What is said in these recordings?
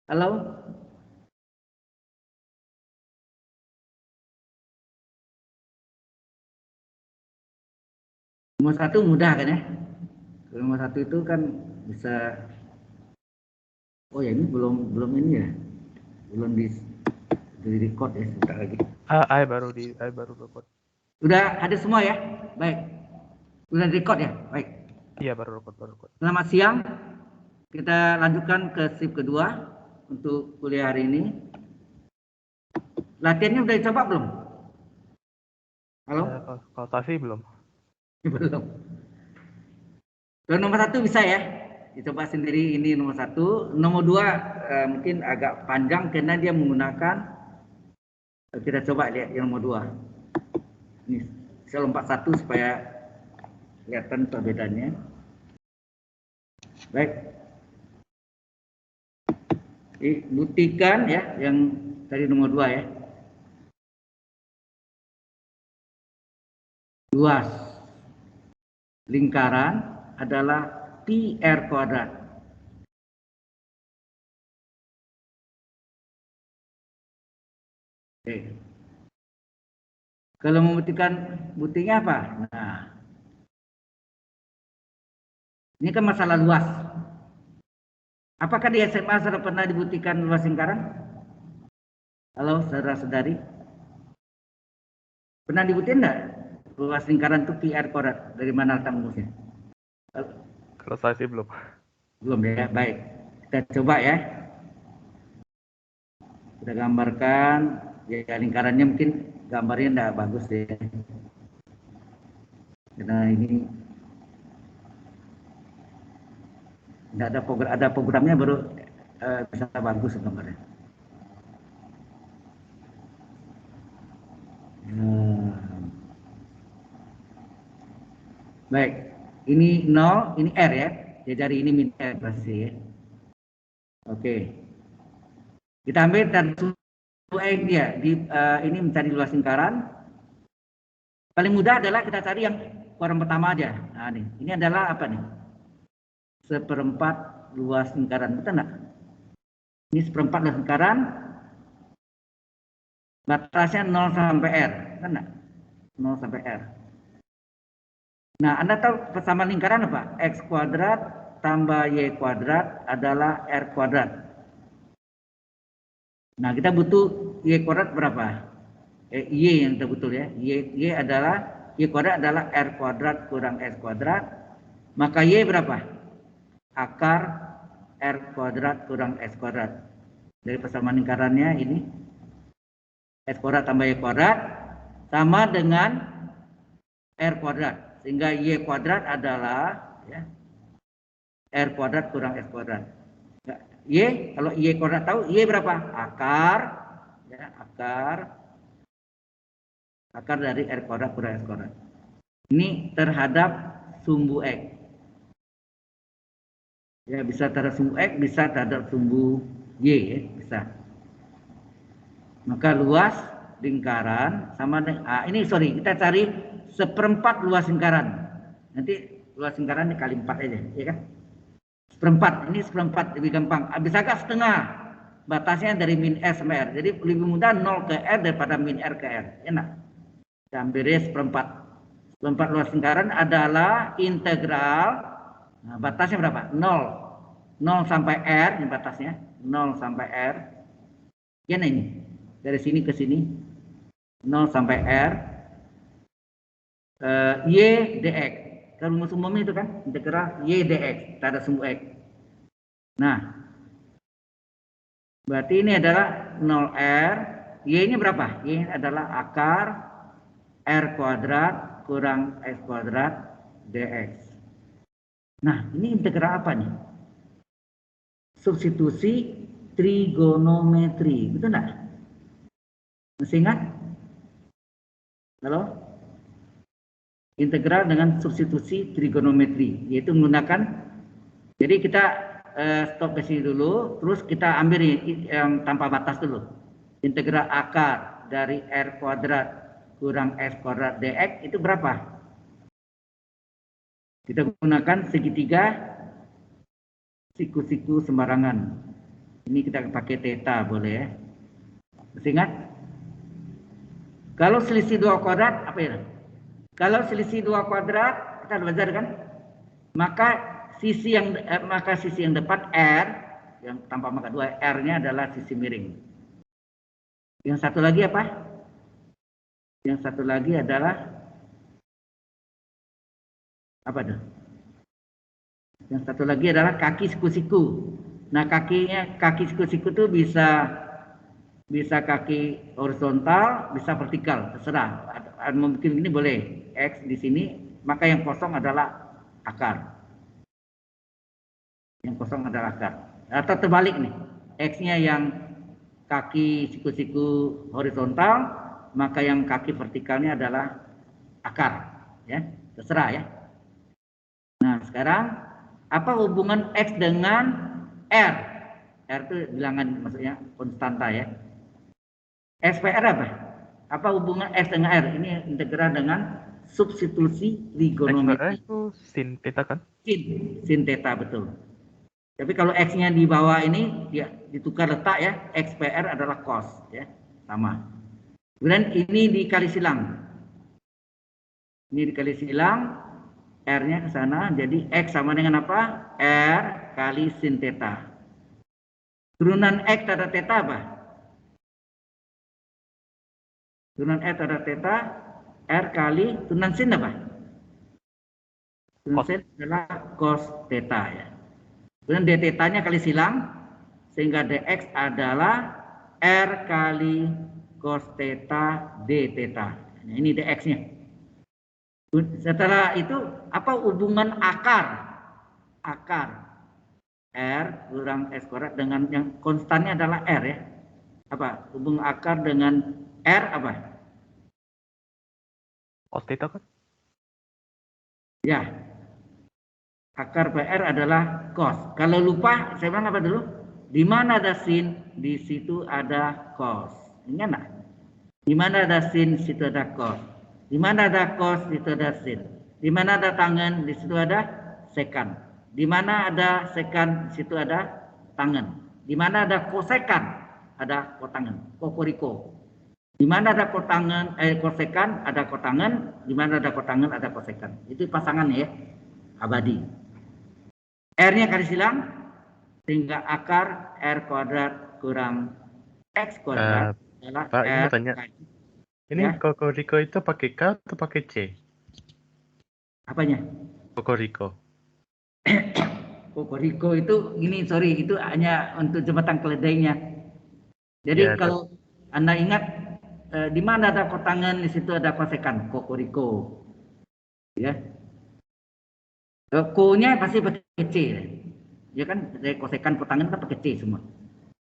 Halo? Nomor satu mudah kan ya? Nomor satu itu kan bisa. Oh ya, ini belum ini ya, belum di record ya, sebentar lagi. baru record. Udah ada semua ya? Baik. Udah di record ya? Baik. Iya, baru record. Selamat siang. Kita lanjutkan ke shift kedua untuk kuliah hari ini. Latihannya udah dicoba belum? Halo? Kalau Safi belum. Belum. Nomor satu bisa ya? Dicoba sendiri, ini nomor satu. Nomor dua mungkin agak panjang karena dia menggunakan, kita coba lihat yang nomor dua. Ini saya lompat satu supaya kelihatan perbedaannya. Baik. Buktikan ya yang tadi nomor dua ya. Luas lingkaran adalah pi r kuadrat. Oke. Kalau membuktikan buktinya apa? Nah, ini kan masalah luas. Apakah di SMA sudah pernah dibuktikan luas lingkaran? Halo, saudara-saudari. Pernah dibuktikan enggak? Luas lingkaran itu pi r kuadrat. Dari mana letak rumusnya? Kalau Safi belum. Belum ya, baik. Kita coba ya. Kita gambarkan. Ya, lingkarannya mungkin gambarnya enggak bagus deh. Karena ini enggak ada programnya, baru bisa bagus gambarnya. Baik, ini 0, ini R ya. Ya, dari ini min R pasti ya. Oke. Kita ambil dan X dia ini mencari luas lingkaran. Paling mudah adalah kita cari yang kuadran pertama aja. Nah, ini adalah apa nih? Seperempat luas lingkaran, betul enggak? Ini seperempat luas lingkaran. Batasnya 0 sampai R, kan enggak? 0 sampai R. Nah, Anda tahu persamaan lingkaran apa? X kuadrat tambah Y kuadrat adalah R kuadrat. Nah, kita butuh Y kuadrat berapa? Y yang betul ya. Y kuadrat adalah R kuadrat kurang S kuadrat. Maka Y berapa? Akar R kuadrat kurang S kuadrat. Dari persamaan lingkarannya ini S kuadrat tambah Y kuadrat sama dengan R kuadrat. Sehingga Y kuadrat adalah ya, R kuadrat kurang S kuadrat. Y, kalau Y kuadrat tahu, Y berapa? Akar, ya, akar dari R kuadrat kurang S kuadrat. Ini terhadap sumbu X. Ya, bisa terhadap sumbu X, bisa terhadap sumbu Y, ya, bisa. Maka luas lingkaran sama dengan, kita cari seperempat luas lingkaran. Nanti luas lingkaran dikali 4 aja, ya kan? Seperempat, ini seperempat lebih gampang. Bisa agak setengah, batasnya dari min S sampai R. Jadi lebih mudah 0 ke R daripada min R ke R. Enak. Kita ambil seperempat. Seperempat luas lingkaran adalah integral. Nah, batasnya berapa? 0. 0 sampai R, ini batasnya. 0 sampai R. Ya, nah ini. Dari sini ke sini. 0 sampai R. Y dx. Kalau rumus umumnya itu kan integral Y dx. Kita ada sumbu X. Nah, berarti ini adalah 0R. Y ini berapa? Y adalah akar R kuadrat kurang S kuadrat dx. Nah, ini integral apa nih? Substitusi trigonometri. Betul enggak? Masih ingat? Halo? Integral dengan substitusi trigonometri, yaitu menggunakan, jadi kita stop di sini dulu, terus kita ambil yang tanpa batas dulu. Integral akar dari R kuadrat kurang S kuadrat dx itu berapa? Kita gunakan segitiga siku-siku sembarangan. Ini kita pakai theta boleh ya. Masih ingat? Kalau selisih 2 kuadrat apa ya? Kalau selisih 2 kuadrat kita belajar kan? Maka sisi yang depan R yang tanpa maka 2 R-nya adalah sisi miring. Yang satu lagi apa? Yang satu lagi adalah apa tuh? Yang satu lagi adalah kaki siku-siku. Nah, kaki siku-siku itu bisa kaki horizontal, bisa vertikal, terserah. Mungkin ini boleh X di sini, maka yang kosong adalah akar. Yang kosong adalah akar. Atau terbalik nih, X-nya yang kaki siku-siku horizontal, maka yang kaki vertikalnya adalah akar. Ya, terserah ya. Nah, sekarang apa hubungan X dengan R? R itu bilangan maksudnya konstanta ya. SPR apa? Apa hubungan X dengan R? Ini integral dengan substitusi trigonometri. XPR itu sin theta kan? Sin theta betul. Tapi kalau X-nya di bawah ini ya ditukar letak ya, XPR adalah cos ya, sama. Kemudian ini dikali silang. Ini dikali silang, R-nya ke sana, jadi X sama dengan apa? R kali sin theta. Turunan X terhadap theta apa? Turunan X terhadap theta, R kali turunan sin apa? Turunan sin adalah cos theta ya. Kemudian d theta-nya kali silang, sehingga dx adalah R kali cos theta d theta. Nah, ini dx-nya. Setelah itu apa hubungan akar? Akar R kurang S kuadrat dengan yang konstannya adalah R ya. Apa? Hubungan akar dengan R apa? Cos theta kan? Ya. Akar PR adalah cos. Kalau lupa, saya bilang apa dulu? Di mana ada sin, di situ ada cos. Ingat nggak? Di mana ada sin, di situ ada cos. Di mana ada cos, di situ ada sin. Di mana ada tangan, di situ ada sekan. Di mana ada sekan, di situ ada tangan. Di mana ada kosekan, ada kotangan. Kokoriko. Di mana ada kosekan, ada kotangan. Di mana ada kotangan, ada kosekan. Itu pasangannya ya, abadi. R-nya kali silang, sehingga akar R kuadrat kurang X kuadrat adalah Pak, ini R mau tanya. Ini ya. Kokoriko itu pakai K atau pakai C? Apanya? Kokoriko. Kokoriko itu gini, sorry, itu hanya untuk jembatan keledainya. Jadi Ya, kalau Anda ingat di mana ada kotangan, di situ ada kosekan, kokoriko. Ya. Ko-nya pasti pakai C. Ya kan, dari kosekan kotangan kan pakai C semua.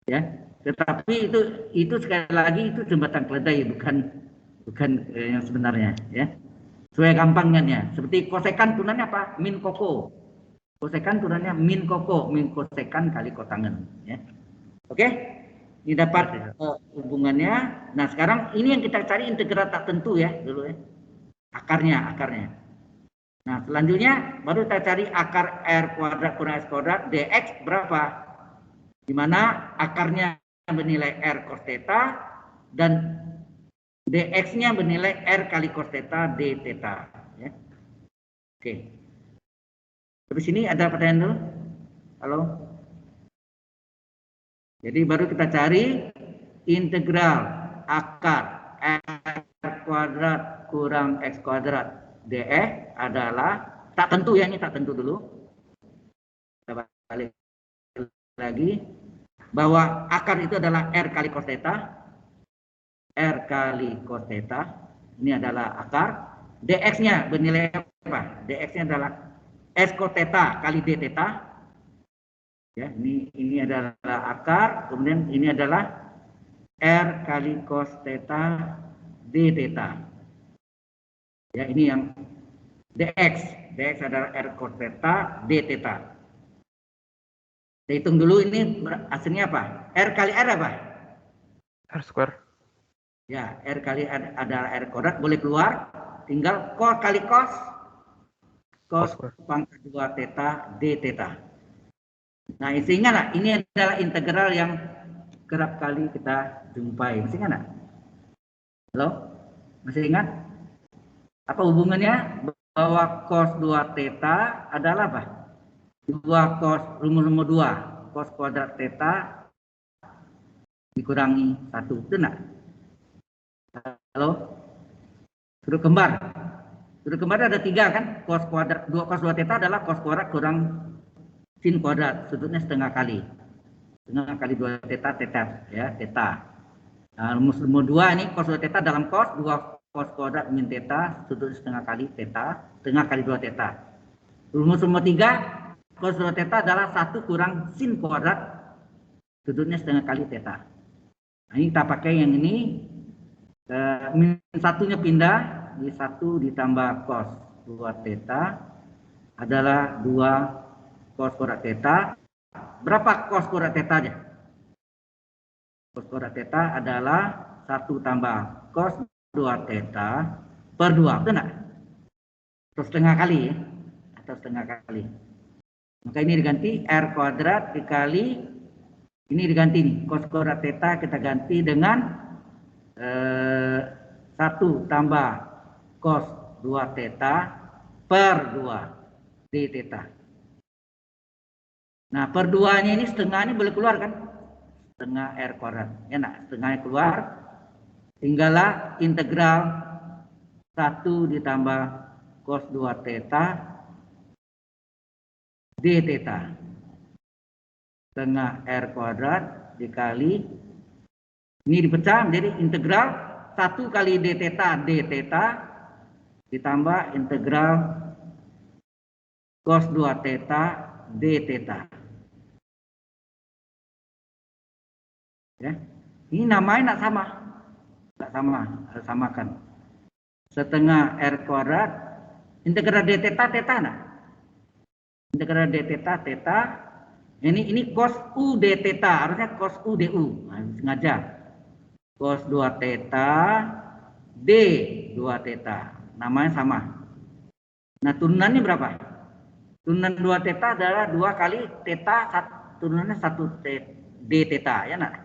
Ya. Tetapi itu sekali lagi itu jembatan keledai, bukan yang sebenarnya ya. Sesuai gampangnya, seperti kosekan turunannya apa? Min koko. Kosekan turunannya min koko, min kosekan kali kotangan ya. Oke? Ini dapat hubungannya. Nah, sekarang ini yang kita cari integral tak tentu ya dulu ya. Akarnya. Nah, selanjutnya baru kita cari akar R kuadrat kurang S kuadrat dx berapa? Di mana akarnya bernilai R cos theta dan dx-nya bernilai R kali cos theta d theta. Ya. Oke. Terus sini ada pertanyaan dulu? Halo? Jadi baru kita cari integral akar R kuadrat kurang X kuadrat dx adalah tak tentu ya, ini tak tentu dulu. Kita balik lagi bahwa akar itu adalah R kali cos theta. R kali cos theta ini adalah akar. Dx-nya bernilai apa? Dx-nya adalah S cos theta kali d theta. Ya, ini adalah akar, kemudian ini adalah R kali cos theta d theta. Ya, ini yang dx adalah R cos theta d theta. Kita hitung dulu ini hasilnya apa? R kali R apa? R square. Ya, R kali R adalah R kuadrat, boleh keluar. Tinggal cos kali cos pangkat 2 theta d theta. Nah, masih ingat nggak? Ini adalah integral yang kerap kali kita jumpai. Masih ingat nggak? Halo? Masih ingat? Apa hubungannya bahwa cos 2 theta adalah apa? 2 cos rumus nomor 2 cos kuadrat theta dikurangi 1. Itu enggak? Halo? Sudut kembar. Sudut kembar ada 3 kan? Cos kuadrat 2 cos 2 theta adalah cos kuadrat kurang sin kuadrat. Sudutnya setengah kali. Setengah kali 2 theta theta ya, theta. Nah, rumus nomor 2 ini cos 2 theta dalam cos 2 cos kuadrat min theta sudut setengah kali theta, setengah kali 2 theta. Rumus nomor 3 cos 2 theta adalah 1 kurang sin kuadrat sudutnya setengah kali theta. Nah, ini kita pakai yang ini min satunya pindah di 1 ditambah cos 2 theta adalah 2 cos kuadrat theta. Berapa cos kuadrat theta aja? Cos kuadrat theta adalah 1 tambah cos 2 theta per 2, betul enggak? Atau setengah kali ya? Atau setengah kali. Maka ini diganti R kuadrat dikali, ini diganti nih, cos kuadrat theta kita ganti dengan 1 tambah cos 2 theta per 2 d theta. Nah, per 2-nya ini setengahnya boleh keluar kan? Setengah R kuadrat. Ya enggak? Setengahnya keluar. Tinggallah integral 1 ditambah cos 2 theta d theta. Setengah R kuadrat dikali, ini dipecah menjadi integral 1 kali d theta ditambah integral cos 2 theta d theta. Ya. Ini namanya enggak sama. Enggak sama, harus samakan. Setengah R kuadrat integral d theta theta enggak? Integral d theta theta. Ini cos u d theta, harusnya cos u du. Nah, sengaja. Cos 2 theta d 2 theta. Namanya sama. Nah, turunannya berapa? Turunan 2 theta adalah 2 kali theta, turunannya 1 d theta, ya enggak?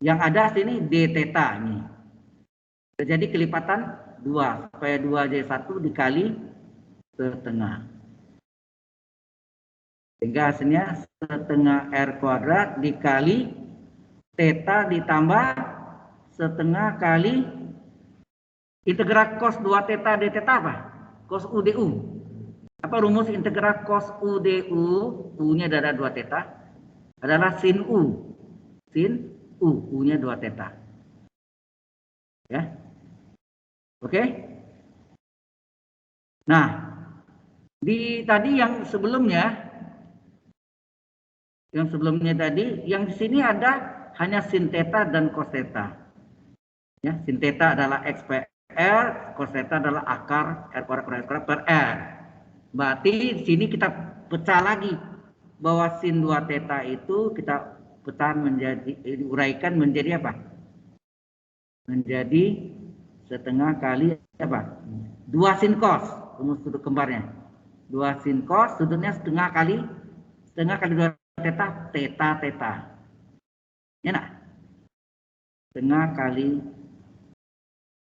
Yang ada sini d theta ini. Terjadi kelipatan 2 supaya 2 jadi 1 dikali setengah. Sehingga hasilnya setengah R kuadrat dikali theta ditambah setengah kali integral cos 2 theta d theta apa? Cos u du. Apa rumus integral cos u du? U-nya adalah 2 theta. Adalah sin u. Sin u. U-nya 2 theta. Ya. Oke? Nah, tadi yang sebelumnya tadi, yang di sini ada hanya sin theta dan cos theta. Ya, sin theta adalah x per r, cos theta adalah akar r kuadrat per r. Berarti di sini kita pecah lagi bahwa sin 2 theta itu kita pecah menjadi, diuraikan menjadi apa? Menjadi setengah kali apa? 2 sin cos, rumus sudut kembarnya. 2 sin cos, sudutnya setengah kali 2 theta, theta, theta. Ya nak? Setengah kali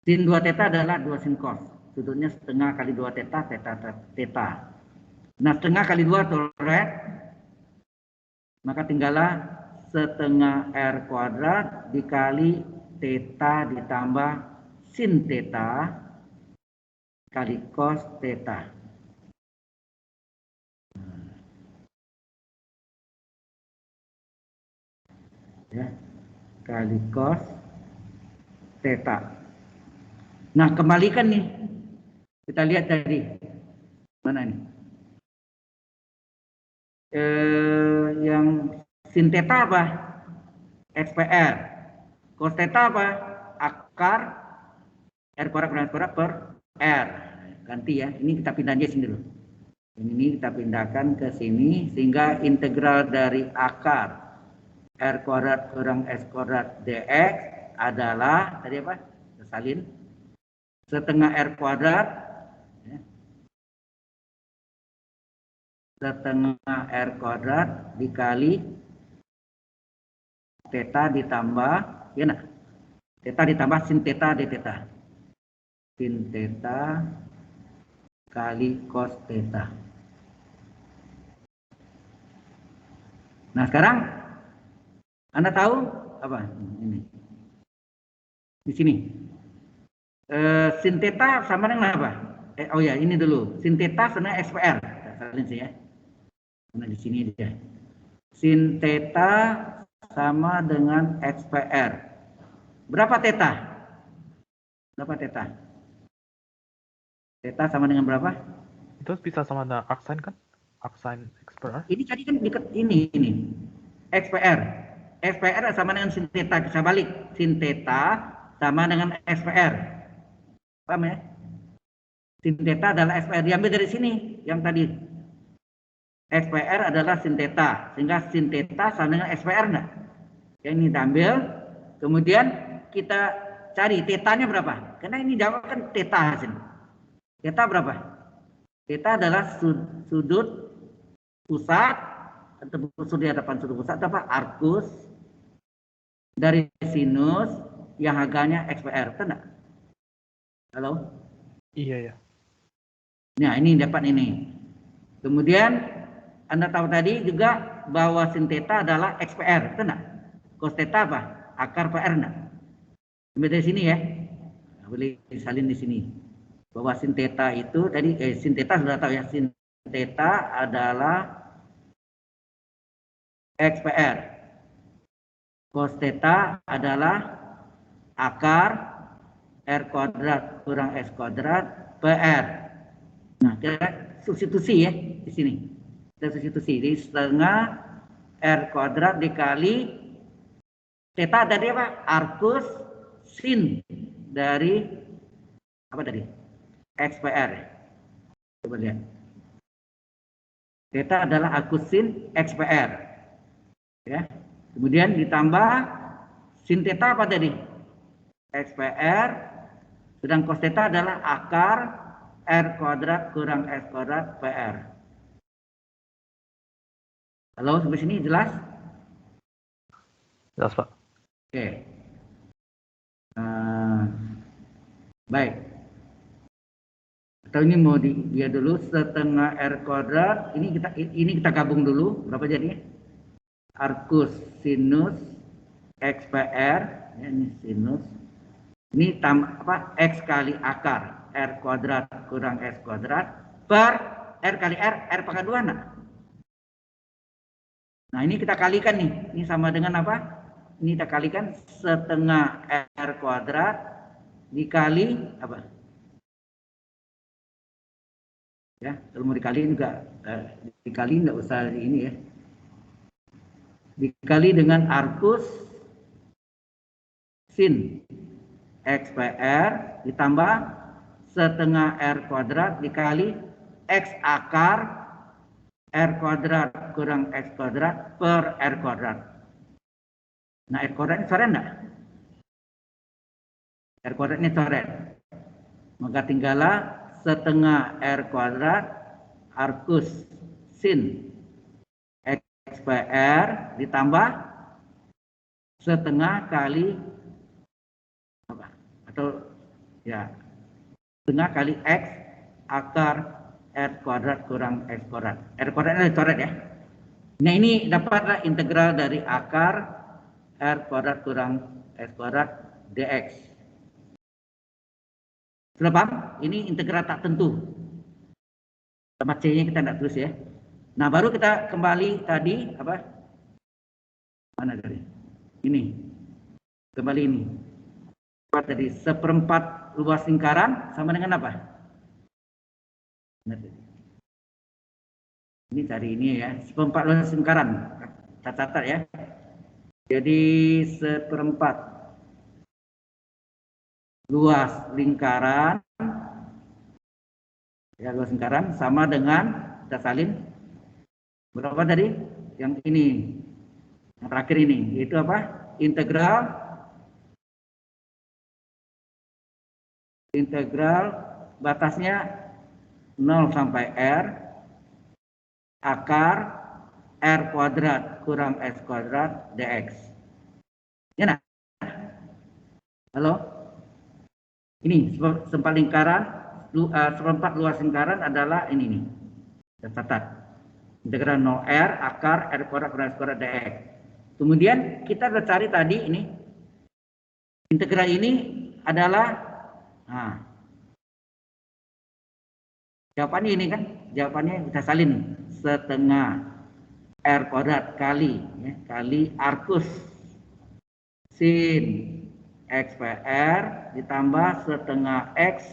sin 2 theta adalah 2 sin cos. Sudutnya setengah kali 2 theta, theta, theta. Nah, setengah kali 2 toret. Maka tinggallah setengah R kuadrat dikali theta ditambah sin theta kali cos theta. Ya, kali cos theta. Nah, kembalikan nih. Kita lihat tadi. Mana nih? Yang sin theta apa? XPR. Cos theta apa? Akar R kuadrat per R. Ganti ya. Ini kita pindah aja sini dulu. Ini kita pindahkan ke sini sehingga integral dari akar R kuadrat kurang S kuadrat dx adalah tadi apa? Salin setengah R kuadrat ya, setengah R kuadrat dikali theta ditambah, ya nah, theta ditambah sin theta d theta. Sin theta kali cos theta. Nah sekarang Anda tahu apa ini? Di sini sin theta sama dengan apa? Oh ya ini dulu. Sin theta sama XPR. Salin sih ya. Nah di sini dia. Sin theta sama dengan XPR. Berapa theta? Berapa theta? Theta sama dengan berapa? Itu bisa sama dengan arcsin kan? Arcsin X per R. Ini tadi kan dekat ini. XPR. XPR sama dengan sin theta, bisa balik. Sin theta sama dengan XPR. Paham ya? Sin theta adalah XPR. Diambil dari sini yang tadi. XPR adalah sin theta. Sehingga sin theta sama dengan XPR enggak? Yang ini diambil. Kemudian kita cari tetanya berapa? Karena ini jawab kan theta hasil. Theta berapa? Theta adalah sudut pusat atau sudut hadapan sudut pusat apa? Arcus dari sinus yang harganya XPR, betul enggak? Halo? Iya ya. Nah, ini dapat ini. Kemudian Anda tahu tadi juga bahwa sin theta adalah XPR, betul enggak? Cos theta apa? Akar PR enggak? Sampai dari sini ya. Boleh disalin di sini. Bahwa sin theta itu tadi sin theta sudah tahu ya, sin theta adalah XPR. Cos theta adalah akar R kuadrat kurang S kuadrat PR. Nah, kita substitusi ya di sini. Kita substitusi di setengah R kuadrat dikali theta tadi apa? Arcus sin dari apa tadi? XPR. Coba lihat. Theta adalah arcus sin XPR. Ya. Kemudian ditambah sin theta apa tadi? XPR. Sedang cos theta adalah akar R kuadrat kurang S kuadrat PR. Halo, sampai sini jelas? Jelas Pak. Oke. Baik. Atau ini mau dia dulu setengah R kuadrat. Ini kita gabung dulu. Berapa jadinya? Arcus sinus XPR. Ya, ini sinus. Ini apa? X kali akar R kuadrat kurang S kuadrat per R kali R pangkat 2 enggak? Nah ini kita kalikan nih. Ini sama dengan apa? Ini kita kalikan setengah R kuadrat dikali apa? Ya, kalau mau dikali juga dikali nggak usah ini ya. Dikali dengan arcus sin XPR ditambah setengah R kuadrat dikali X akar R kuadrat kurang X kuadrat per R kuadrat. Nah, R kuadrat ini coret enggak? R kuadrat ini coret. Maka tinggallah setengah R kuadrat arcus sin XPR ditambah setengah kali apa? Atau ya setengah kali X akar R kuadrat kurang X kuadrat. R kuadrat ini coret ya. Nah ini dapatlah integral dari akar R kuadrat kurang X kuadrat dx. Sudah paham? Ini integral tak tentu. Sama C-nya kita tidak tulis ya. Nah baru kita kembali tadi apa? Mana tadi? Ini. Kembali ini. Tadi seperempat luas lingkaran sama dengan apa? Ini cari ini ya. Seperempat luas lingkaran. Catat ya. Jadi seperempat luas lingkaran ya, luas lingkaran sama dengan kita salin berapa tadi? Yang ini, yang terakhir ini, yaitu apa? Integral batasnya 0 sampai R akar R kuadrat kurang S kuadrat dx. Ya nah? Halo? Ini seperempat lingkaran, seperempat luas lingkaran adalah ini nih. Kita catat. Integral 0R akar R kuadrat kurang S kuadrat dx. Kemudian kita udah cari tadi ini. Integral ini adalah, nah, jawabannya ini kan, jawabannya kita salin setengah R kuadrat kali arcus sin X PR ditambah setengah X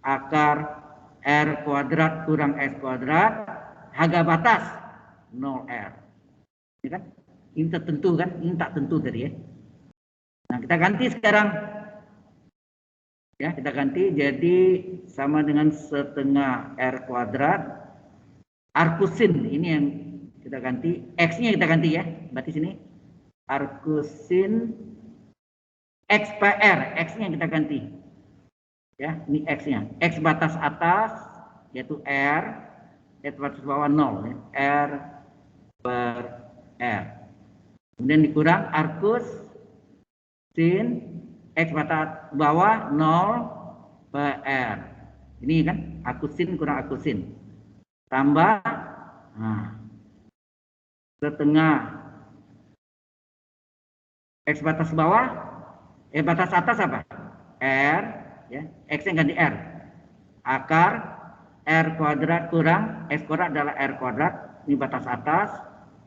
akar R kuadrat kurang S kuadrat harga batas 0R. Ini kan, ini tertentu kan, ini tak tentu tadi ya. Nah kita ganti sekarang. Ya, kita ganti jadi sama dengan setengah R kuadrat arcusin, ini yang kita ganti, X-nya kita ganti ya, berarti sini arcusin XPR, X-nya kita ganti ya, ini X-nya, X batas atas yaitu R, X batas bawah 0 ya. R per R, kemudian dikurang arcus sin X batas bawah 0 per R. Ini kan arcusin kurang arcusin. Tambah setengah X batas bawah, batas atas apa? R, ya, X yang ganti R. Akar R kuadrat kurang S kuadrat adalah R kuadrat. Ini batas atas.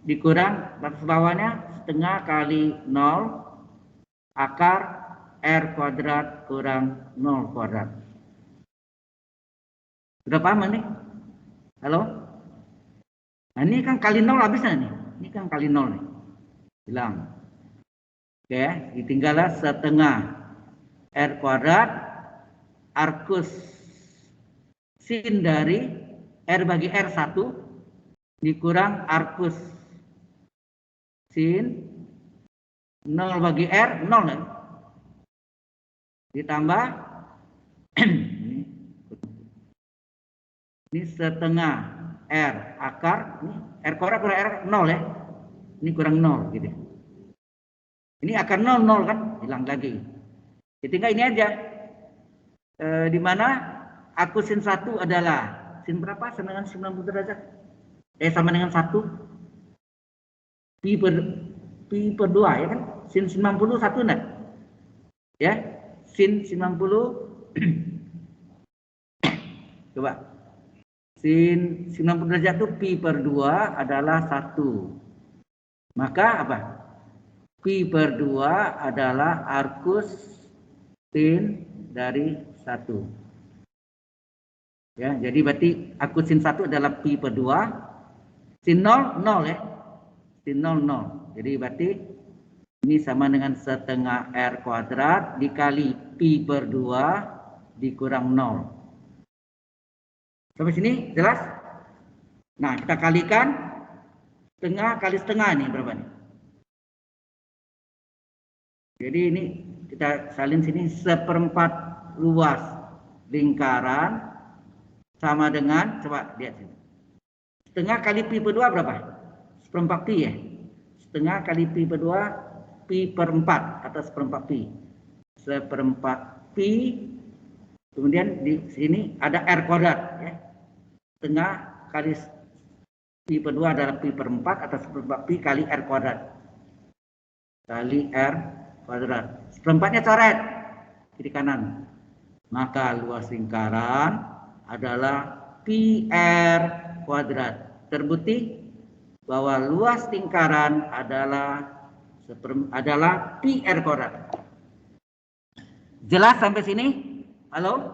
Dikurang batas bawahnya setengah kali 0 akar R kuadrat kurang 0 kuadrat. Sudah paham nih? Halo? Nah ini kan kali 0 habisnya nih. Ini kan kali 0 nih. Hilang. Oke, ditinggallah setengah R kuadrat arcus sin dari R bagi R 1 dikurang arcus sin 0 bagi R 0 kan? Ditambah ini setengah R akar, ini R kuadrat kurang R 0 ya, ini kurang 0 gitu. Ini akar 0 0 kan, hilang lagi. Tinggal ini aja, di mana arcus sin 1 adalah sin berapa? Sama dengan 90 derajat. Sama dengan 1 pi per 2 ya kan, sin 90 1 enggak? Ya. Sin 90 coba sin 90 derajat itu pi per 2 adalah 1, maka apa, pi per 2 adalah arcus sin dari 1 ya, jadi berarti arcus sin 1 adalah pi per 2, sin 0 0 ya, sin 0 0, jadi berarti ini sama dengan setengah R kuadrat dikali pi per 2 dikurang 0. Sampai sini jelas? Nah, kita kalikan setengah kali setengah nih berapa nih? Jadi ini kita salin sini seperempat luas lingkaran sama dengan, coba lihat sini. Setengah kali pi per 2 berapa? Seperempat pi ya? Setengah kali pi per 2 pi per 4 atau seperempat pi, seperempat pi, kemudian di sini ada R kuadrat ya, setengah kali pi per 2 adalah pi per 4 atau seperempat pi kali R kuadrat kali R kuadrat, seperempatnya coret kiri kanan, maka luas lingkaran adalah pi R kuadrat. Terbukti bahwa luas lingkaran adalah pi R kuadrat. Jelas sampai sini? Halo?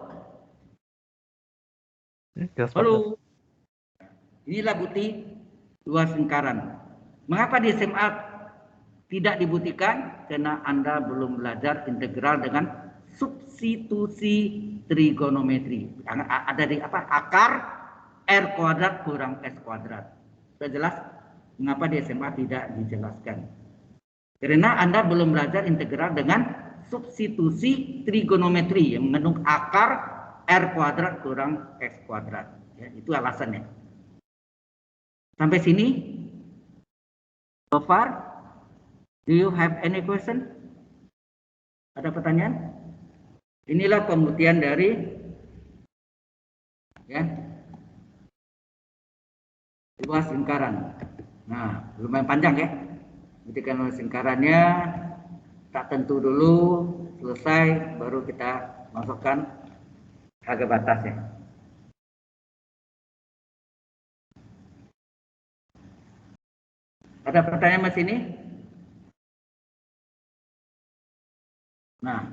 Halo? Inilah bukti luas lingkaran. Mengapa di SMA tidak dibuktikan? Karena Anda belum belajar integral dengan substitusi trigonometri. Ada di apa? Akar R kuadrat kurang S kuadrat. Sudah jelas? Mengapa di SMA tidak dijelaskan? Karena Anda belum belajar integral dengan substitusi trigonometri yang mengandung akar R kuadrat kurang X kuadrat. Ya, itu alasannya. Sampai sini? So far? Do you have any question? Ada pertanyaan? Inilah pembuktian dari luas lingkaran. Nah, lumayan panjang ya. Buktikan luas lingkarannya, tak tentu dulu, selesai, baru kita masukkan harga batasnya. Ada pertanyaan mas ini? Nah,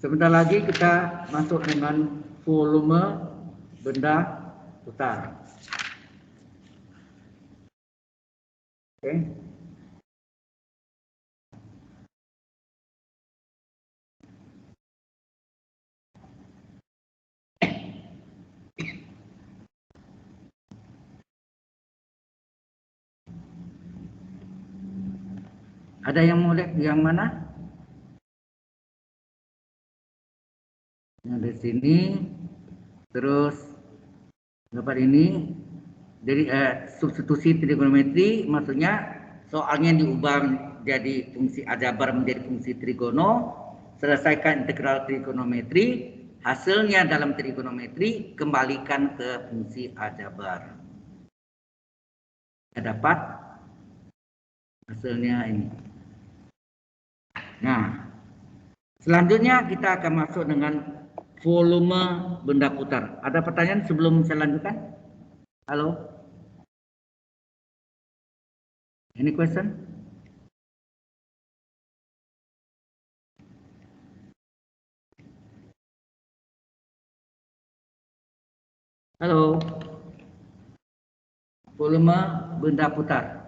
sebentar lagi kita masuk dengan volume benda putar. Oke. Ada yang mau lihat yang mana? Yang di sini, terus dapat ini. Jadi substitusi trigonometri, maksudnya soalnya diubah jadi fungsi aljabar menjadi fungsi trigono. Selesaikan integral trigonometri, hasilnya dalam trigonometri kembalikan ke fungsi aljabar. Kita dapat hasilnya ini. Nah, selanjutnya kita akan masuk dengan volume benda putar. Ada pertanyaan sebelum saya lanjutkan? Halo? Any question? Halo? Volume benda putar.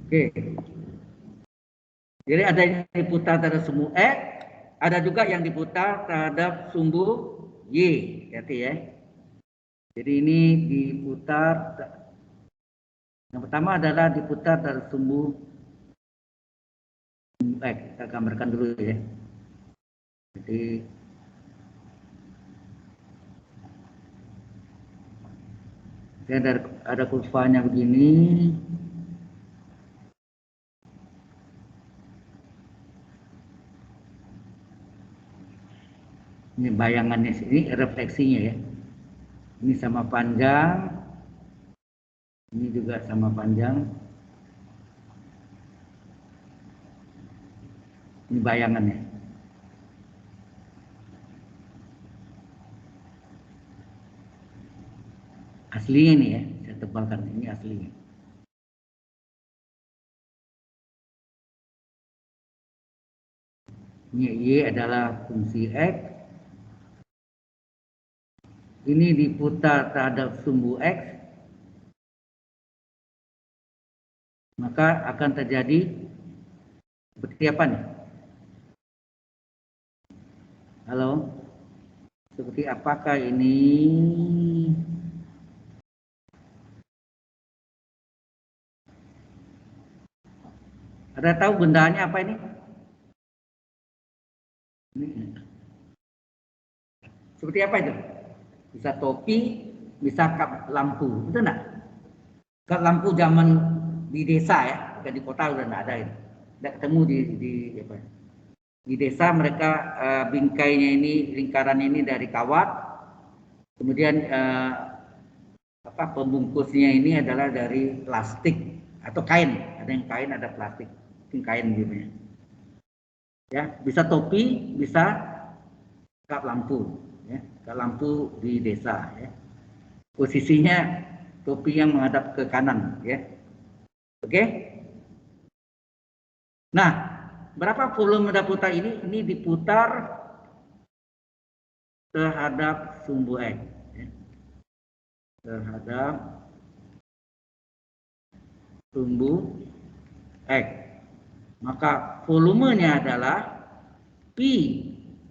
Oke. Jadi ada yang diputar terhadap sumbu X, ada juga yang diputar terhadap sumbu Y, hati ya. Jadi ini diputar, yang pertama adalah diputar terhadap sumbu X. Kita gambarkan dulu ya. Jadi ada kurvanya begini. Ini bayangannya, ini refleksinya ya. Ini sama panjang, ini juga sama panjang. Ini bayangannya. Aslinya nih ya, saya tebalkan, ini aslinya. Ini Y adalah fungsi X. Ini diputar terhadap sumbu X, maka akan terjadi seperti apa nih? Halo? Seperti apakah ini? Ada tahu bendanya apa ini? Seperti apa itu? Bisa topi, bisa kap lampu, itu enggak? Kap lampu zaman di desa ya, bukan di kota udah enggak ada itu. Enggak ketemu di desa mereka bingkainya ini, lingkaran ini dari kawat, kemudian pembungkusnya ini adalah dari plastik atau kain, ada yang kain, ada plastik, mungkin kain gitu ya. Bisa topi, bisa kap lampu. Ya, kap lampu di desa ya. Posisinya topi yang menghadap ke kanan ya. Oke. Nah, berapa volume benda putar ini? Ini diputar terhadap sumbu X ya. Terhadap sumbu X. Maka volumenya adalah Pi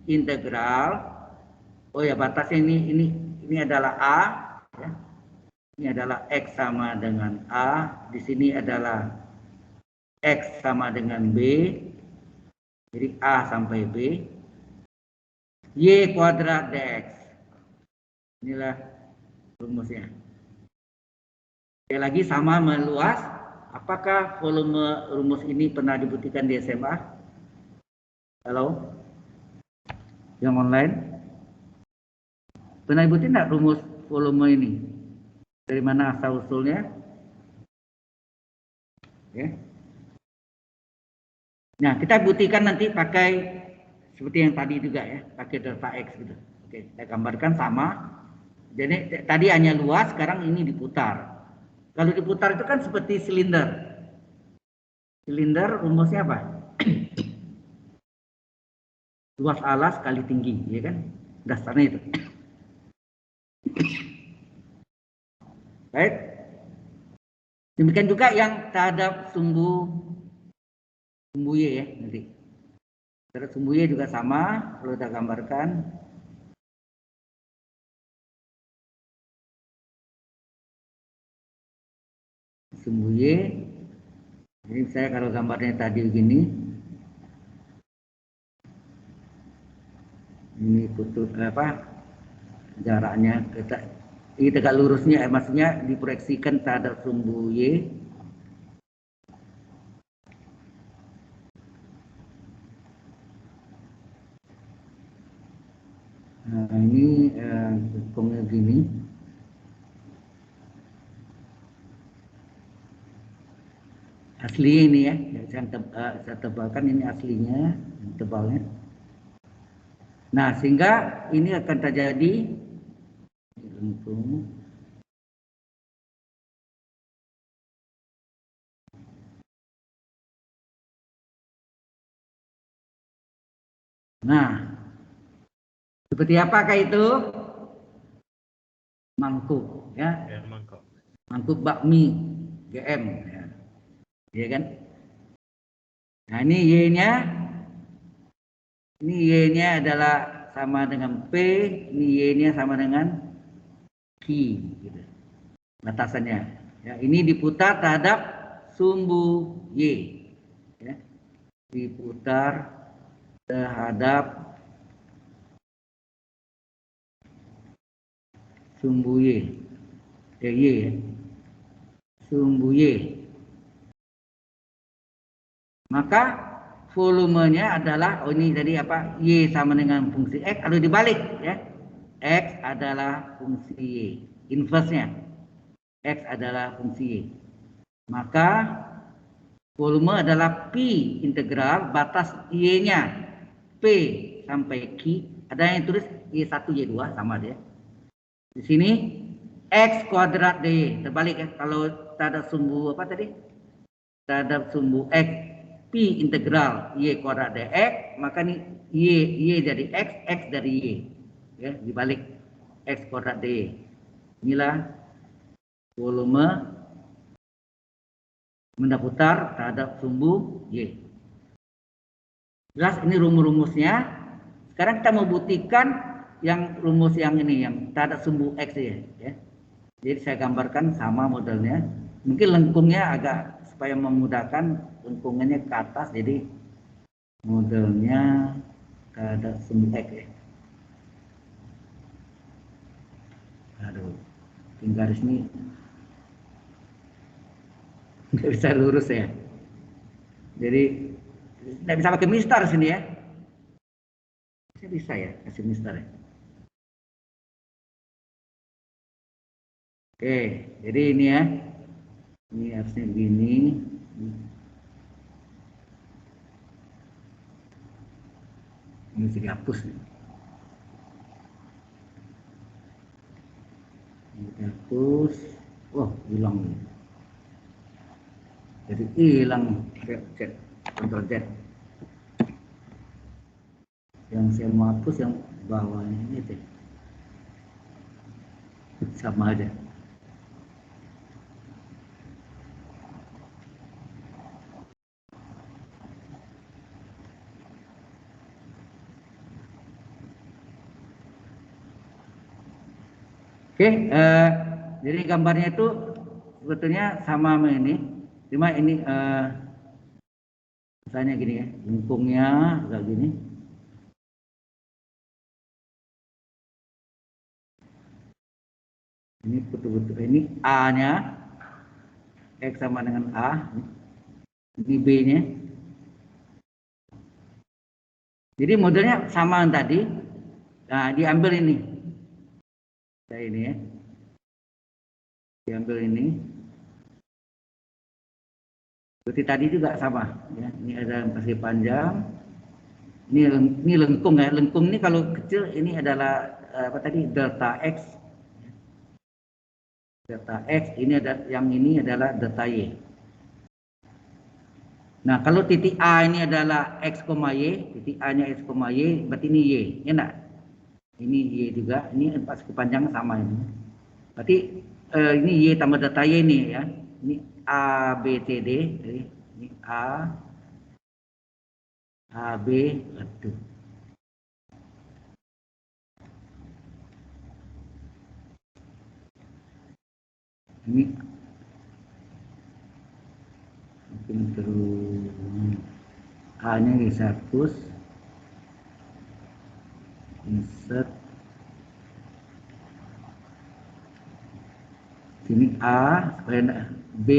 integral, oh ya batasnya ini adalah A ya. Ini adalah X sama dengan A, di sini adalah X sama dengan B, jadi A sampai B, Y kuadrat dx. Inilah rumusnya. Sekali lagi sama meluas. Apakah volume rumus ini pernah dibuktikan di SMA? Halo? Yang online? Pernah dibuktikan tidak rumus volume ini? Dari mana asal usulnya? Ya. Nah, kita buktikan nanti pakai seperti yang tadi juga ya, pakai delta X gitu. Oke, saya gambarkan sama. Jadi tadi hanya luas, sekarang ini diputar. Kalau diputar itu kan seperti silinder. Silinder rumusnya apa? Luas alas kali tinggi, ya kan? Dasarnya itu. Baik. Demikian juga yang terhadap sumbu Y ya nanti. Terhadap sumbu Y juga sama, kalau kita gambarkan. Sumbu Y. Jadi saya kalau gambarnya tadi begini. Ini putus apa? Jaraknya kita ini tegak lurusnya, maksudnya diproyeksikan terhadap sumbu Y. Nah, ini hukumnya gini. Asli ini ya, saya tebalkan ini aslinya, tebalnya. Nah, sehingga ini akan terjadi lengkung. Nah, seperti apakah itu? Mangkuk, ya. Ya, mangkok. Mangkuk bakmi, GM, ya, ya kan? Nah, ini Y-nya, ini Y-nya adalah sama dengan P, ini Y-nya sama dengan Q, gitu. Batasannya. Ya, ini diputar terhadap sumbu Y, ya. Diputar terhadap sumbu Y, Y ya. Sumbu Y. Maka volumenya adalah, oh ini jadi apa? Y sama dengan fungsi X. Kalau dibalik ya, X adalah fungsi Y. Inverse-nya, X adalah fungsi Y. Maka volume adalah Pi integral batas Y-nya P sampai Q. Ada yang tulis Y1, Y2 sama dia. Di sini X kuadrat D. Terbalik ya. Kalau terhadap sumbu apa tadi? Terhadap sumbu X Pi integral Y kuadrat dx, maka ini Y dari X, X dari Y. Ya, dibalik X kuadrat D. Inilah volume benda putar terhadap sumbu Y. Jelas ini rumus-rumusnya. Sekarang kita mau buktikan yang rumus yang ini, yang terhadap sumbu X ya. Jadi saya gambarkan sama modelnya. Mungkin lengkungnya agak supaya memudahkan, lengkungannya ke atas, jadi modelnya terhadap sumbu X ya. Aduh, garis ini nggak bisa lurus ya. Jadi nggak bisa pakai mistar sini ya. Saya bisa ya kasih mistar ya. Oke, jadi ini ya. Ini harusnya begini. Ini mesti dihapus nih. Ini dihapus. Oh, hilang nih. Jadi hilang Z, Ctrl Z. Yang saya mau hapus yang bawahnya ini deh. Sama aja. Oke, jadi gambarnya itu sebetulnya sama ini. Cuma ini misalnya gini ya, lengkungnya agak gini. Ini betul-betul ini A-nya X sama dengan A, ini B-nya. Jadi modelnya sama yang tadi. Nah, diambil ini. Nah, ini ya. Diambil ini. Seperti tadi juga sama ya. Ini ada persegi panjang. Ini lengkung ya. Lengkung ini kalau kecil ini adalah apa tadi? Delta X. Delta X, ini ada yang ini adalah delta Y. Nah, kalau titik A ini adalah X, Y, titik A-nya X, Y, berarti ini Y, ya enggak? Ini Y juga, ini persegi panjang sama ini. Berarti ini Y tambah delta Y ini ya. Ini A, B, C, D. Jadi, ini A, B, aduh. Ini mungkin terus A-nya dihapus, insert, sini A, B,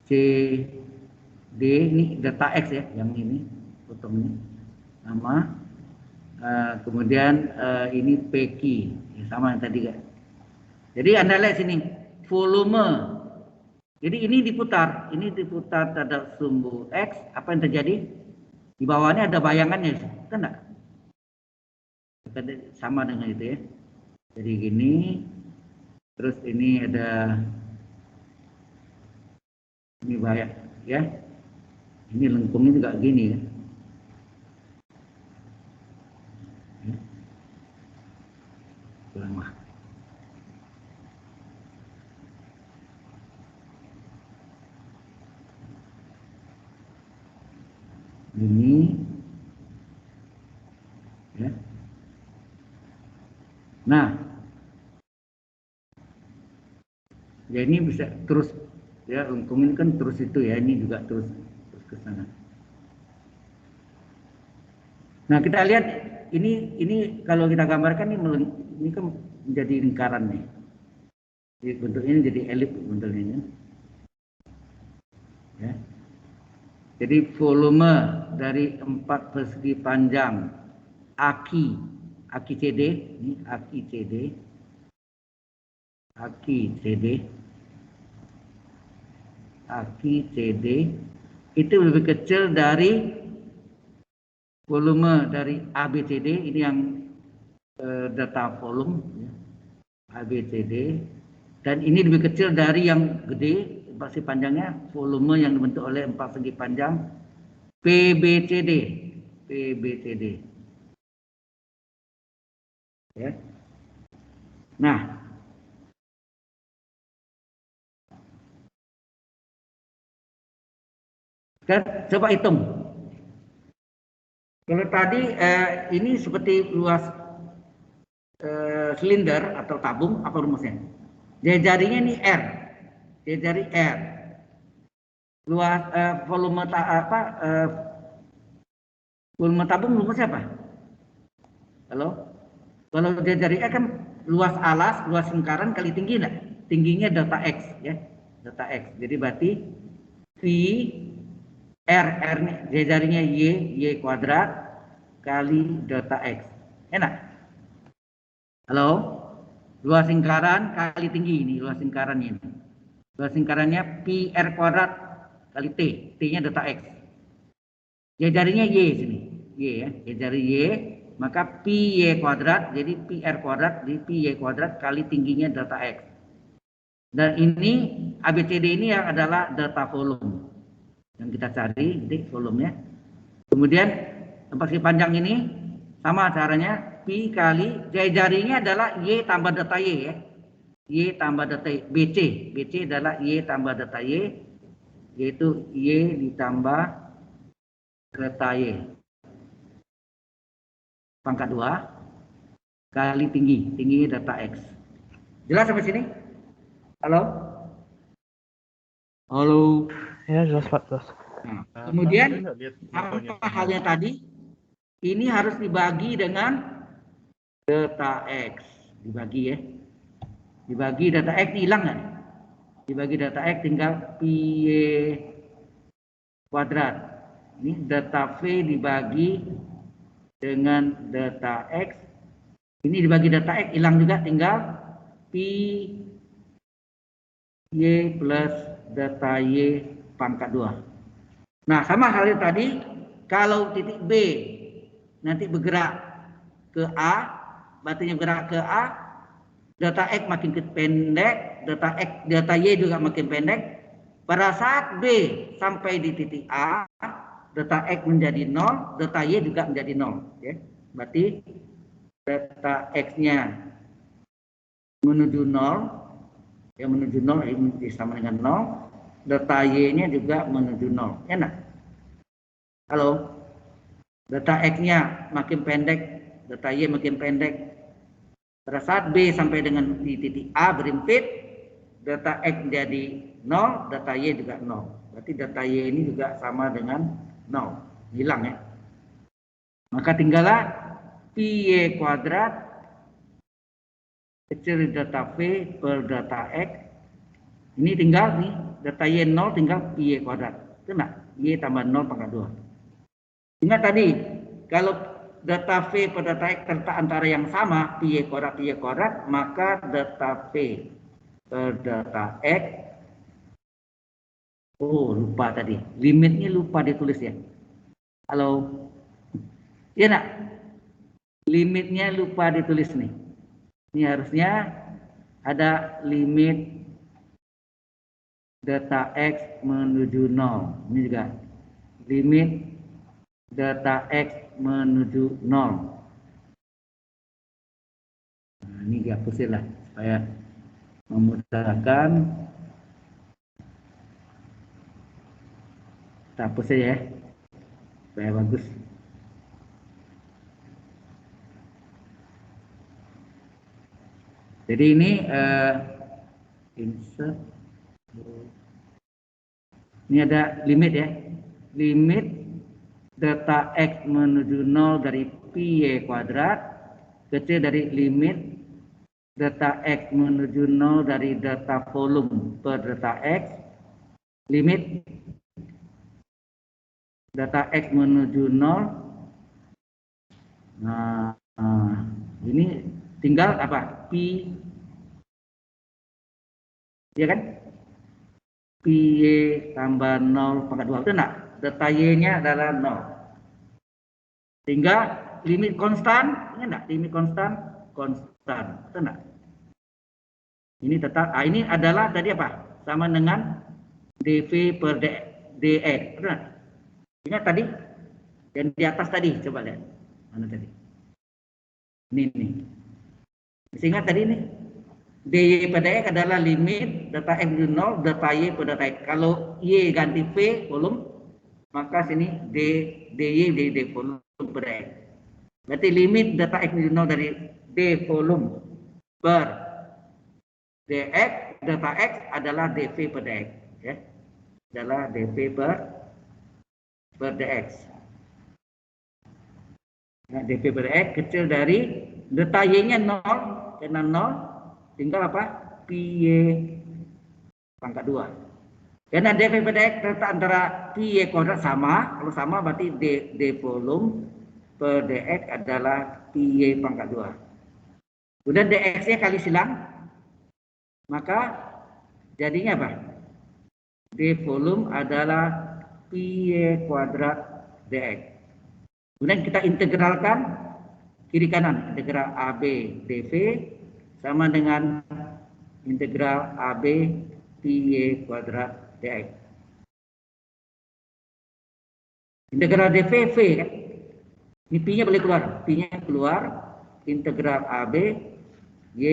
C, D, ini delta X ya, yang ini potong ini sama, kemudian ini PQ ya, sama yang tadi kan. Jadi Anda lihat sini volume. Jadi ini diputar terhadap sumbu X, apa yang terjadi? Di bawahnya ada bayangannya, kan enggak? Sama dengan itu ya. Jadi gini, terus ini ada ini bayang ya. Ini lengkungnya juga gini ya. Lama. Ini ya. Nah, ya ini bisa terus ya, lengkung ini kan terus itu ya, ini juga terus ke sana. Nah, kita lihat ini kalau kita gambarkan ini kan menjadi lingkaran nih. Jadi bentuknya jadi elip bentuknya. Ya. Jadi volume dari 4 persegi panjang aki CD, ini aki CD itu lebih kecil dari volume dari ABCD, ini yang data volume ya, ABCD, dan ini lebih kecil dari yang gede persegi panjangnya, volume yang dibentuk oleh 4 segi panjang PBCD ya. Nah, coba hitung. Kalau tadi ini seperti luas silinder atau tabung, apa rumusnya? Jari-jarinya ini R, jari R. Luas volume volume tabung rumusnya apa? Kalau jari R kan luas alas, luas lingkaran kali tinggi enggak? Tingginya delta X ya, delta X. Jadi berarti V R jarinya Y kuadrat kali delta X. Enak? Halo? Luas lingkaran kali tinggi ini, luas lingkarannya ini. Luas lingkarannya pi R kuadrat kali T. T-nya delta X. Jarinya Y sini. Y ya. Jari Y, maka pi Y kuadrat, jadi pi R kuadrat, jadi pi Y kuadrat kali tingginya delta X. Dan ini ABCD ini yang adalah delta volume. Yang kita cari, jadi volumenya. Kemudian persegi panjang ini sama caranya, pi kali jarinya adalah Y tambah delta Y ya. Y tambah delta Y, BC adalah Y tambah delta Y, yaitu Y ditambah delta Y pangkat 2 kali tinggi delta X. Jelas sampai sini? Halo? Halo? Ya, jelas Pak, jelas. Nah, kemudian apa halnya tadi? Ini harus dibagi dengan delta X, dibagi ya. Dibagi data X hilang kan? Dibagi data X tinggal pi Y kuadrat. Ini data V dibagi dengan data X. Ini dibagi data X hilang juga, tinggal pi Y plus data Y pangkat 2. Nah, sama halnya tadi, kalau titik B nanti bergerak ke A, batunya bergerak ke A, data X makin pendek, data Y juga makin pendek. Pada saat B sampai di titik A, data X menjadi 0, data Y juga menjadi 0. Okay? Berarti data X-nya menuju 0, yang menuju 0 ini sama dengan 0, data Y-nya juga menuju 0. Ya enggak? Halo? Data X-nya makin pendek, data Y makin pendek. Pada saat B sampai dengan di titik A berimpit, data X jadi 0, data Y juga 0. Berarti data Y ini juga sama dengan 0. Hilang ya. Maka tinggallah pi Y kuadrat kecil data V per data X. Ini tinggal nih, data Y 0 tinggal pi Y kuadrat. Itu enggak? Y tambah 0 pangkat 2. Ingat tadi, kalau data V per data X terletak antara yang sama, pi Y kuadrat, maka data V per data X, oh lupa tadi, limitnya lupa ditulis ya. Halo? Iya enggak? Limitnya lupa ditulis nih. Ini harusnya ada limit data X menuju 0. Ini juga limit data X menuju 0. Nah, ini dihapusin lah supaya memudahkan. Kita hapus saja ya supaya bagus. Jadi ini insert. Ini ada limit ya. Limit data X menuju 0 dari pi Y kuadrat kecil dari limit data X menuju 0 dari data volume per data X, limit data X menuju 0. Nah, ini tinggal apa? Pi, ya kan? Pi Y tambah 0 pangkat 2. Itu enggak? Data Y-nya adalah 0. Sehingga limit konstan, ini enggak? Limit konstan, itu enggak? Ini tetap, ini adalah tadi apa? Sama dengan dV per dx. Benar? Ingat tadi? Yang di atas tadi, coba lihat. Mana tadi? Ini. Ingat tadi ini? dy per dx adalah limit data x menuju 0, data y per data x. Kalau y ganti v volume, maka sini dy d volume per dx. Berarti limit data x menuju 0 dari d volume per dx, data x adalah dv per dx, ya. Adalah dv per dx. Nah, dv per dx kecil dari data y-nya 0, karena 0 tinggal apa? Pi Y pangkat 2. Karena dv per dx terletak antara pi Y kuadrat sama, kalau sama berarti d volume per dx adalah pi Y pangkat 2. Kemudian dx-nya kali silang, maka jadinya apa? D volume adalah pi Y kuadrat dx. Kemudian kita integralkan kiri kanan, integral AB dV sama dengan integral AB pi Y kuadrat dx. Integral dV V kan? Ini pi-nya boleh keluar, pi-nya keluar, integral AB Y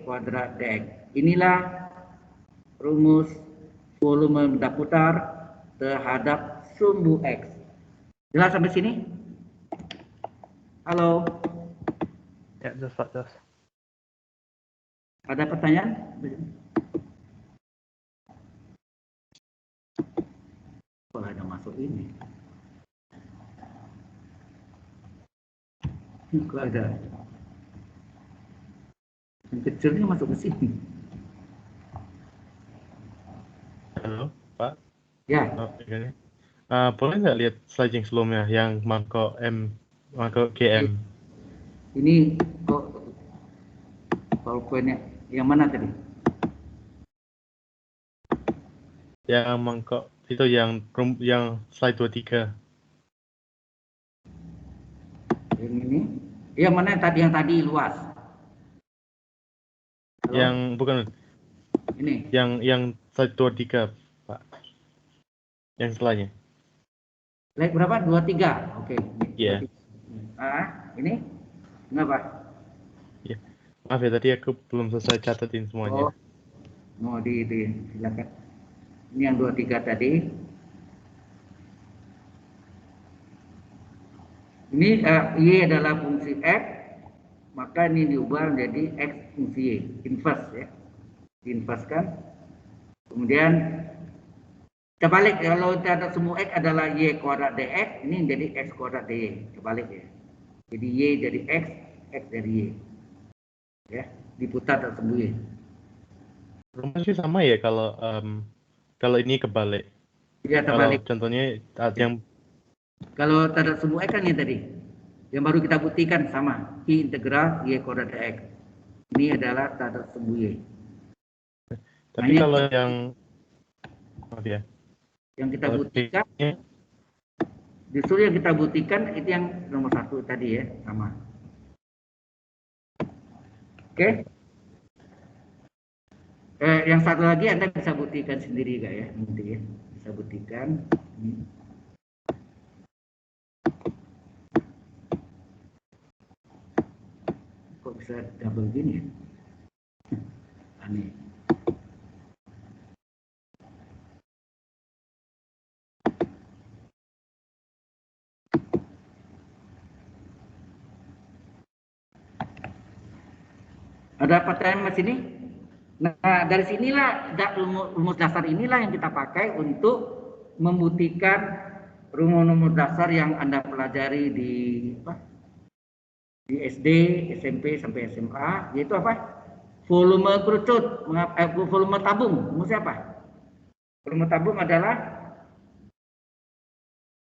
kuadrat dx. Inilah rumus volume benda putar terhadap sumbu X. Jelas sampai sini? Halo? Ya, jelas Pak, jelas. Ada pertanyaan? Kok ada masuk ini? Kok ada? Yang kecilnya masuk ke sini. Ya, Oke. Boleh nggak lihat slide yang sebelumnya yang mangkok GM? ini kok PowerPoint-nya yang mana tadi? Yang mangkok itu yang slide 23. Yang ini? Yang mana yang tadi luas? Halo? Yang bukan Ini. yang slide 23, Pak. Yang setelahnya. Slide berapa? 23. Oke. Iya. 23. Ini? Kenapa? Iya. Maaf ya, tadi aku belum selesai catatin semuanya. Oh, mau silakan. Ini yang 23 tadi. Ini Y adalah fungsi X, maka ini diubah menjadi X fungsi Y, inverse ya. Diinverskan. Kemudian terbalik, kalau terhadap semua X adalah Y kuadrat dx, ini jadi X kuadrat dy, terbalik ya. Jadi Y jadi X, X dari Y. Ya, diputar tak sembuh Y. Rumusnya sama ya kalau ini kebalik. Ya, Kalau terbalik. contohnya yang Kalau terhadap semua X kan ini tadi. Yang baru kita buktikan sama. Pi integral Y kuadrat dx. Ini adalah terhadap sembuh Y. tapi Nah, kalau yang maaf ya. yang kita Kalau buktikan, ini, justru yang kita buktikan itu yang nomor 1 tadi ya, sama. Oke. Yang satu lagi Anda bisa buktikan sendiri gak ya, nanti ya. Bisa buktikan. Kok bisa double gini ya? Aneh. Ada pertanyaan mas ini? Nah, dari sinilah rumus dasar inilah yang kita pakai untuk membuktikan rumus dasar yang Anda pelajari di SD, SMP sampai SMA, yaitu apa? Volume kerucut, volume tabung. Rumusnya apa? Volume tabung adalah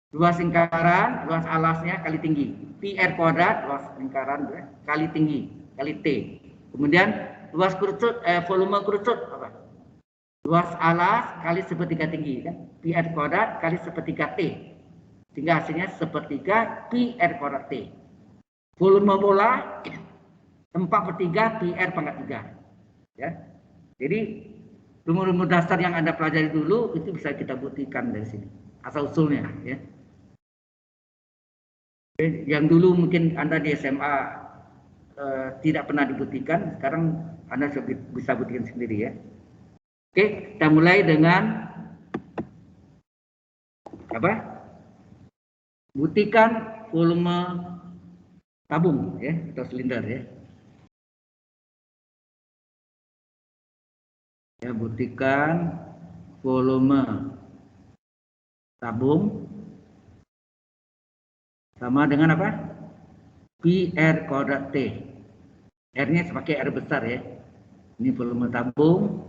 luas lingkaran, luas alasnya kali tinggi. PR kuadrat, luas lingkaran kali tinggi, kali T. Kemudian luas kerucut, volume kerucut apa? Luas alas kali sepertiga tinggi kan? PR kuadrat kali sepertiga T. Sehingga hasilnya sepertiga PR kuadrat T. Volume bola 4/3 PR pangkat 3. Ya. Jadi rumus-rumus dasar yang Anda pelajari dulu itu bisa kita buktikan dari sini. Asal usulnya ya. Yang dulu mungkin Anda di SMA tidak pernah dibuktikan, sekarang Anda bisa buktikan sendiri ya. Oke, kita mulai dengan apa? Buktikan volume tabung ya atau silinder ya. Ya, buktikan volume tabung sama dengan apa? PR kuadrat T. R-nya sebagai R besar ya. Ini volume tabung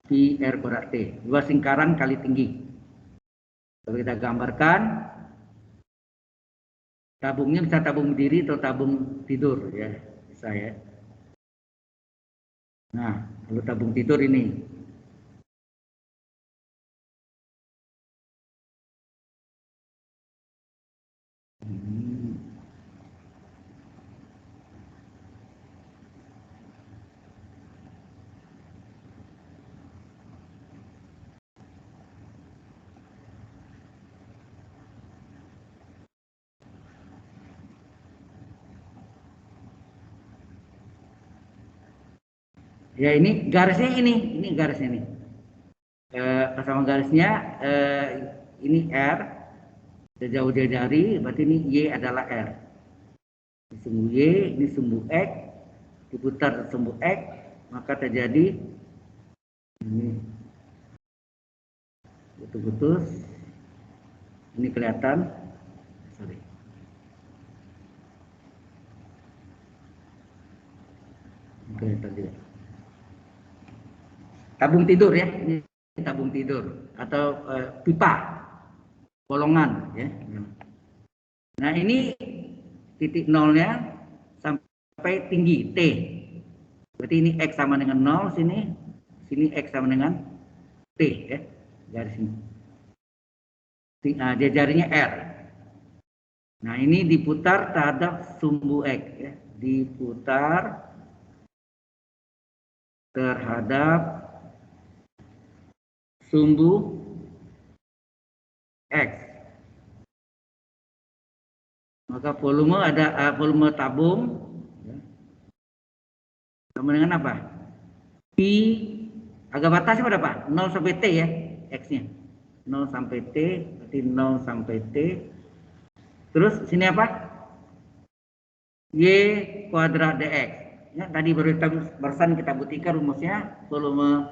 PR kuadrat T. Luas lingkaran kali tinggi. Kalau kita gambarkan, tabungnya bisa tabung berdiri atau tabung tidur ya, bisa ya. Nah, kalau tabung tidur ini. Ya ini garisnya ini garisnya nih. Sama garisnya ini R sejauh dia jari, berarti ini Y adalah R. Ini sumbu Y, ini sumbu X, diputar sumbu X, maka terjadi ini putus-putus. Ini kelihatan, sorry. Ini kelihatan juga. Tabung tidur ya, ini tabung tidur. atau pipa bolongan ya. Nah ini titik nolnya sampai tinggi T. Berarti ini X sama dengan 0 sini, sini X sama dengan T ya, garis ini. Nah, dia jarinya R. Nah ini diputar terhadap sumbu X ya, diputar terhadap sumbu X. Maka volume ada volume tabung ya, sama dengan apa? P agak batasnya berapa? 0 sampai T ya, X-nya. 0 sampai T, berarti 0 sampai T. Terus sini apa? Y kuadrat dx. Ya, tadi barusan kita buktikan rumusnya, volume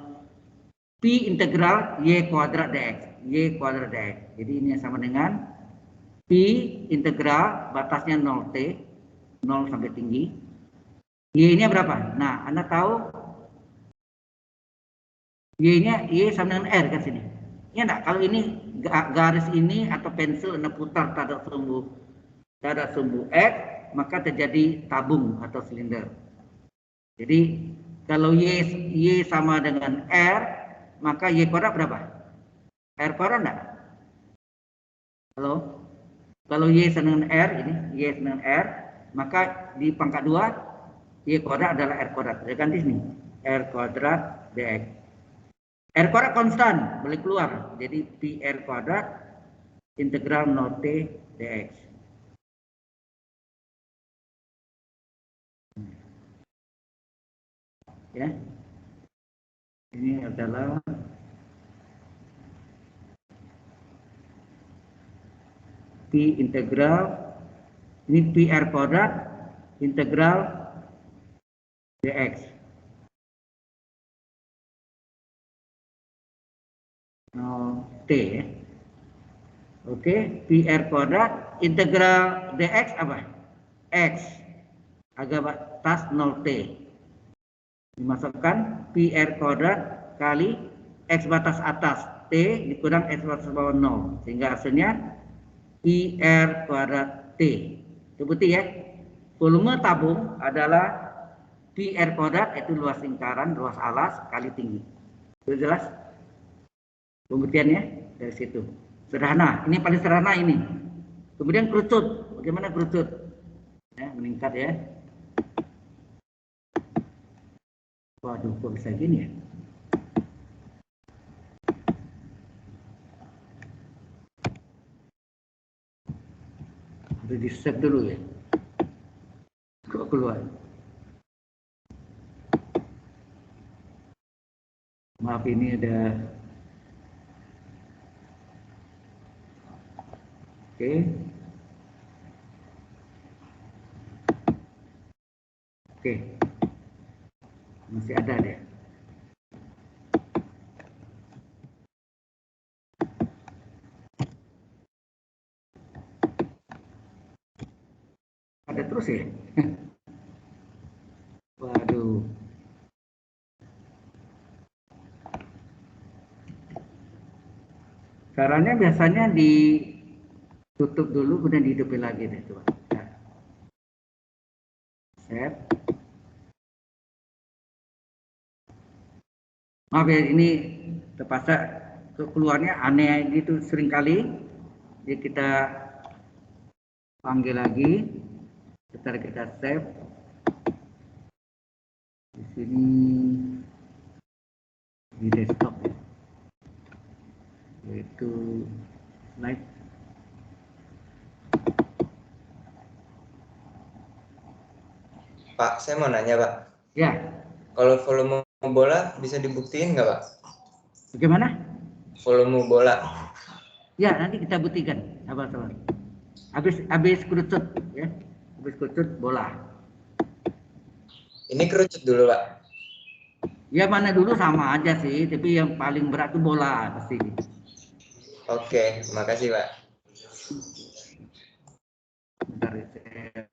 P integral Y kuadrat dx. Y kuadrat dx. Jadi ini sama dengan P integral batasnya 0T, 0 sampai tinggi. Y-nya berapa? Nah, Anda tahu Y-nya Y sama dengan R kan sini. Ya enggak? Kalau ini garis ini atau pensil Anda putar terhadap sumbu X, maka terjadi tabung atau silinder. Jadi kalau Y sama dengan R, maka Y kuadrat berapa? R kuadrat enggak? Halo? Kalau Y sama dengan R, ini Y sama dengan R, maka di pangkat 2 Y kuadrat adalah R kuadrat. Saya ganti sini. R kuadrat dx. R kuadrat konstan, boleh keluar. Jadi PR kuadrat integral 0T dx. Ya. Ini adalah P integral, ini PR kuadrat integral dx. T ya. Oke, PR kuadrat integral dx apa? X agak batas 0T. Dimasukkan PR kuadrat kali X batas atas T dikurang X batas bawah 0. Sehingga hasilnya PR kuadrat T. Itu bukti ya. Volume tabung adalah PR kuadrat, itu luas lingkaran, luas alas kali tinggi. Itu jelas? Pembuktiannya dari situ. Sederhana, ini paling sederhana ini. Kemudian kerucut, bagaimana kerucut? Ya, meningkat ya. Waduh, kok bisa gini ya? Harus di save dulu ya. Kok keluar? Maaf ini ada. Oke. Oke. Masih ada deh. Ada terus ya? Waduh. Caranya biasanya ditutup dulu, kemudian dihidupin lagi deh, coba. Ya. Set. Maaf ya, ini terpaksa keluarnya aneh gitu seringkali. Jadi kita panggil lagi. Setelah kita save. Di sini di desktop ya. Yaitu slide. Pak, saya mau nanya, Pak. Ya. Kalau volume bola bisa dibuktiin nggak, Pak? Bagaimana? Volume bola. Ya, nanti kita buktikan. Sabar-sabar. Habis kerucut ya. Habis kerucut bola. Ini kerucut dulu, Pak. Ya mana dulu sama aja sih, tapi yang paling berat itu bola pasti. Oke, makasih, Pak. Bentar saya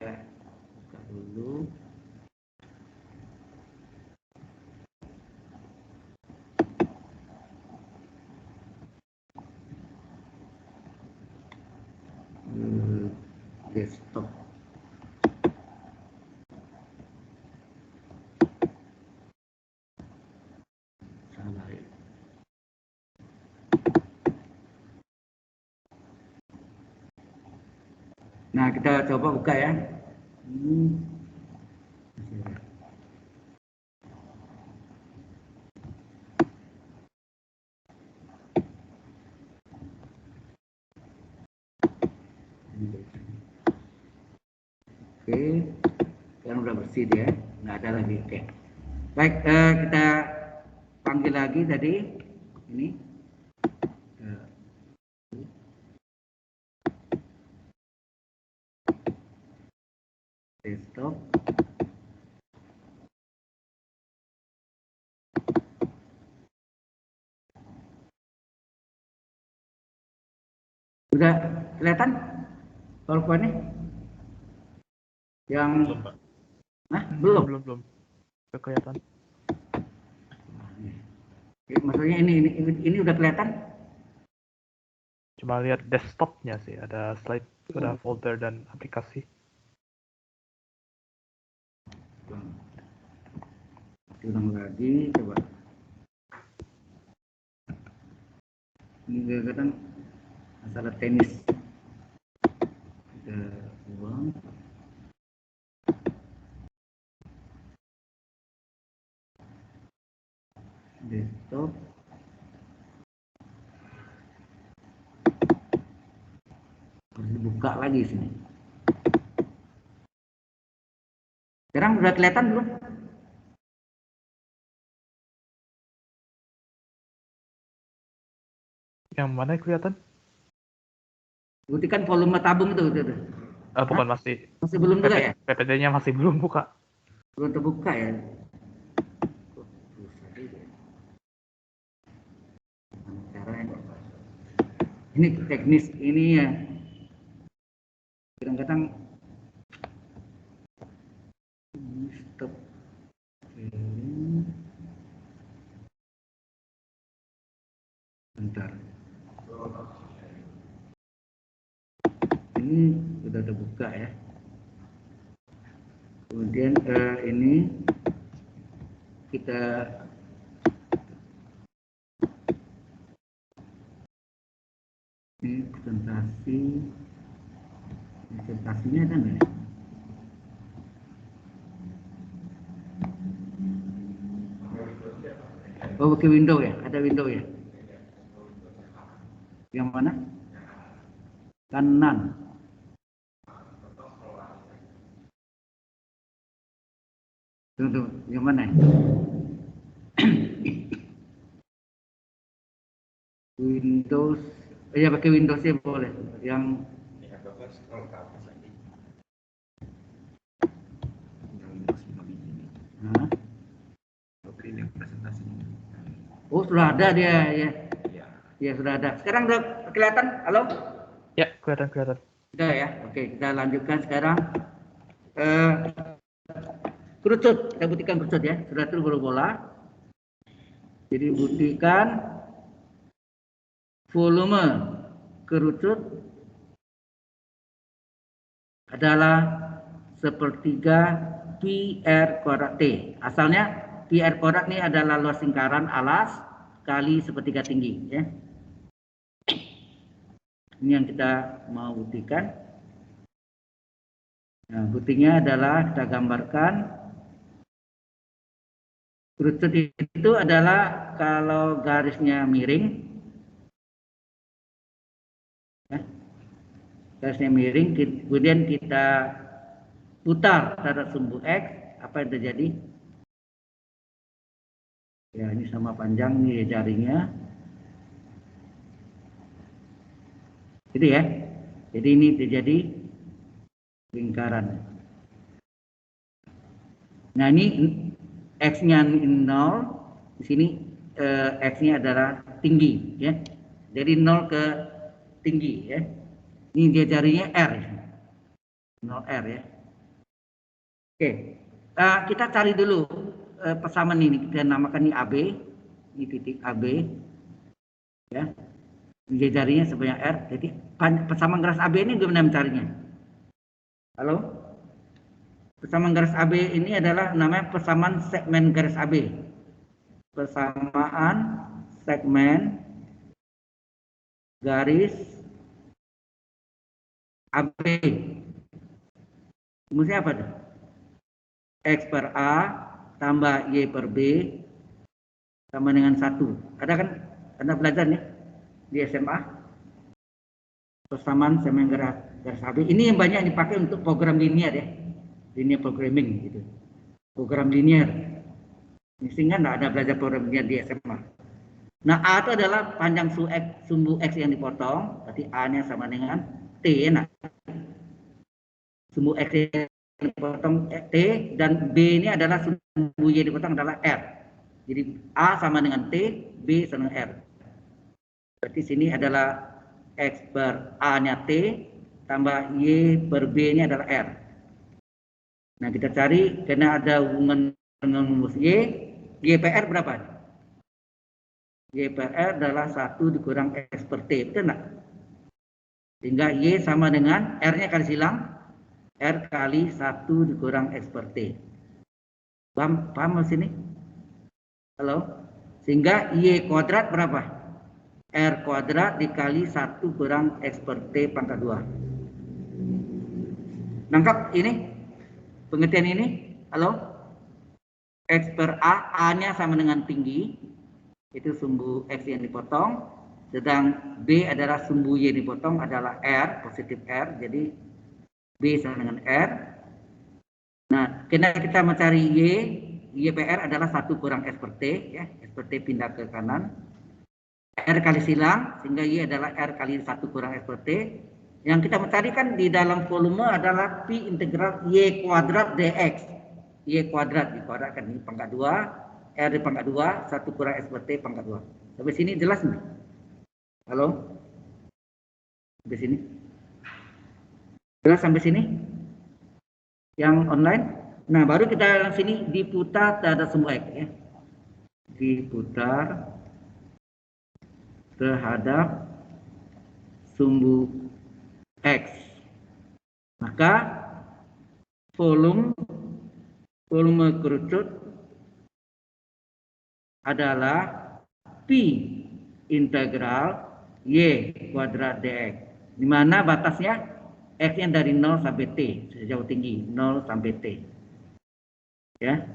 buka dulu. Nah, kita coba buka ya. Oke, sekarang udah bersih dia, nggak ada lagi. Oke, baik, kita panggil lagi tadi ini. Desktop. Udah kelihatan PowerPoint-nya? Yang Belum, Pak. Nah, belum. Belum. Udah kelihatan. Maksudnya ini udah kelihatan? Cuma lihat desktopnya sih, ada slide, ada folder dan aplikasi. Ulang lagi, coba. Ini kadang masalah tenis. Kita buang. Desktop. Harus dibuka lagi sini. Sekarang udah kelihatan belum? Yang mana yang kelihatan? Buktikan volume tabung itu. Bukan, masih belum juga ya? PPT-nya masih belum buka. Belum terbuka ya? Ini teknis ini ya. Kadang-kadang stop. Bentar. Ini sudah terbuka ya. Kemudian ini kita ini presentasinya ada nggak? Oh, pakai window ya? Ada window ya? Yang mana? Kanan. Tuh, yang mana? Windows, ya pakai Windows ya boleh. Yang oh, sudah ada dia ya. Ya sudah ada. Sekarang udah kelihatan? Halo? Ya, kelihatan. Sudah ya. Oke, kita lanjutkan sekarang. Kerucut, kita buktikan kerucut ya. Sudah terus bola. Jadi buktikan volume kerucut adalah sepertiga pi R kuadrat T. Asalnya pi R kuadrat ini adalah luas lingkaran alas kali sepertiga tinggi ya. Ini yang kita mau buktikan. Nah, buktinya adalah kita gambarkan kerucut itu adalah kalau garisnya miring ya, garisnya miring, kemudian kita putar terhadap sumbu X, apa yang terjadi? Ya, ini sama panjang nih jarinya. Jadi ya. Jadi ini terjadi lingkaran. Nah, ini X-nya 0, di sini X-nya adalah tinggi ya. Dari 0 ke tinggi ya. Ini dia jarinya R. 0R ya. Oke. Kita cari dulu persamaan ini, kita namakan ini AB. Ini titik AB. Ya. Dia jarinya sebanyak R. Jadi persamaan garis AB ini gimana mencarinya? Halo? Persamaan garis AB ini adalah namanya persamaan segmen garis AB. Persamaan segmen garis AB. Rumusnya apa tuh? X per A tambah Y per B sama dengan 1. Ada kan? Anda belajar nih di SMA? Persamaan sama yang garis AB. Ini yang banyak dipakai untuk program linear ya. Linear programming gitu. Program linear. Sehingga nggak ada belajar program linear di SMA. Nah, A itu adalah panjang sumbu X yang dipotong. Berarti A-nya sama dengan T. Nah, sumbu X yang dipotong T dan B ini adalah sumbu Y yang dipotong adalah R. Jadi A sama dengan T, B sama dengan R. Berarti sini adalah X per A-nya T tambah Y per B-nya adalah R. Nah, kita cari karena ada hubungan dengan rumus Y per R berapa? Y per R adalah 1 dikurang X per T, betul enggak? Sehingga Y sama dengan R-nya kali silang, R kali 1 dikurang X per T. Paham di sini? Halo? Sehingga Y kuadrat berapa? R kuadrat dikali 1 kurang X per T pangkat 2. Nangkap ini? Pengertian ini? Halo? X per A, A-nya sama dengan tinggi. Itu sumbu X yang dipotong. Sedang B adalah sumbu Y yang dipotong adalah R, positif R. Jadi B sama dengan R. Nah, karena kita mencari Y per R adalah 1 kurang X per T. Ya. X per T pindah ke kanan. R kali silang, sehingga Y adalah R kali 1 kurang X per T. Yang kita mencari kan di dalam volume adalah Pi integral Y kuadrat dx. Y kuadrat dikuadratkan di pangkat 2, R di pangkat 2, 1 kurang X per T pangkat 2. Sampai sini jelas nih? Halo? Sampai sini? Jelas sampai sini? Yang online? Nah, baru kita sini diputar terhadap sumbu X ya. Diputar terhadap sumbu X. Maka volume kerucut adalah Pi integral Y kuadrat dx. Di mana batasnya X-nya dari 0 sampai T, sejauh tinggi 0 sampai T. Ya.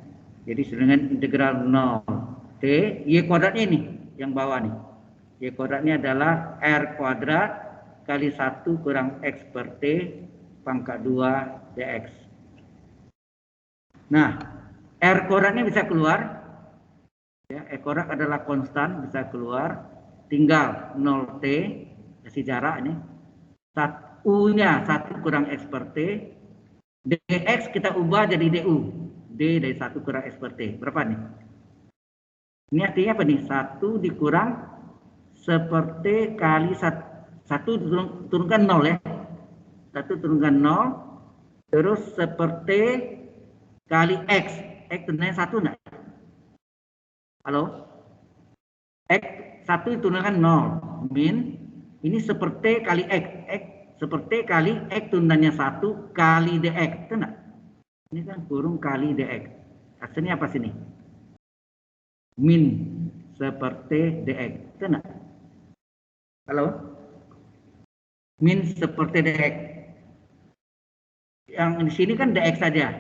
Jadi dengan integral 0 T, Y kuadratnya ini yang bawah nih. Y kuadratnya adalah R kuadrat kali 1 kurang X per T pangkat 2 dx. Nah, R kuadratnya bisa keluar. Ya, R kuadrat adalah konstan, bisa keluar. Tinggal 0T, kasih jarak ini. U-nya 1 kurang X per T. dx kita ubah jadi du. D dari 1 kurang X per T. Berapa nih? Ini artinya apa nih? 1 dikurang seperti kali 1 turunkan 0 ya. 1 turunkan 0. Terus seperti kali X. X turunnya 1 enggak? Halo? X 1 turunkan 0. Min. Ini seperti kali X. X seperti kali X turunannya 1 kali dx. Itu enggak? Ini kan kurung kali dx. Hasilnya apa sini? Min seperti dx. Itu enggak? Halo? Min seperti dx. Yang di sini kan dx saja.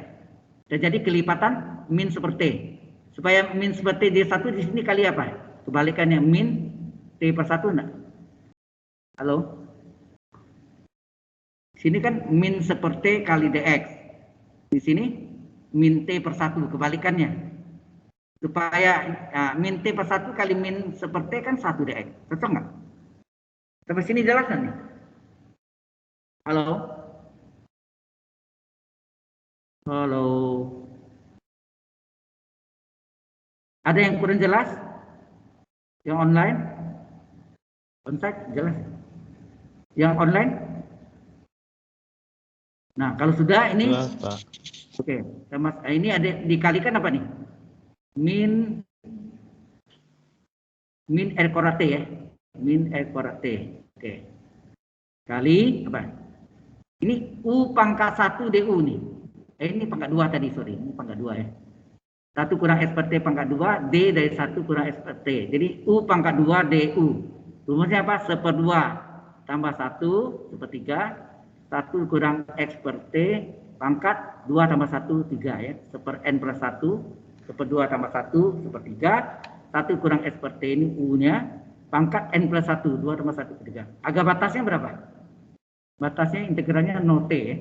Dan jadi kelipatan min seperti. Supaya min seperti D1 di sini kali apa? Kebalikannya min T per 1 enggak? Halo? Sini kan min seperti kali dx. Di sini min T per 1 kebalikannya. Supaya min T per 1 kali min seperti kan 1 dx. Cocok enggak? Sampai sini jelas nih? Halo? Halo? Ada yang kurang jelas? Yang online? Onsite jelas? Yang online? Nah, kalau sudah ini Jelas, Pak. Oke, ini ada dikalikan apa nih? Min R kuadrat T ya. Min R kuadrat T. Oke. Kali apa? Ini U pangkat 1 DU nih. Ini pangkat 2 tadi, sorry. Ini pangkat 2 ya. 1 kurang S per T pangkat 2, D dari 1 kurang S per T. Jadi U pangkat 2 DU. Rumusnya apa? 1/2 tambah 1, 1/3. 1 kurang X per T pangkat 2 tambah 1, 3 ya. Seper N plus 1, seper 2 tambah 1, seper 3. 1 kurang S per T ini U-nya. Pangkat N plus 1, 2 tambah 1, 3. Agak batasnya berapa? Batasnya integralnya 0T ya.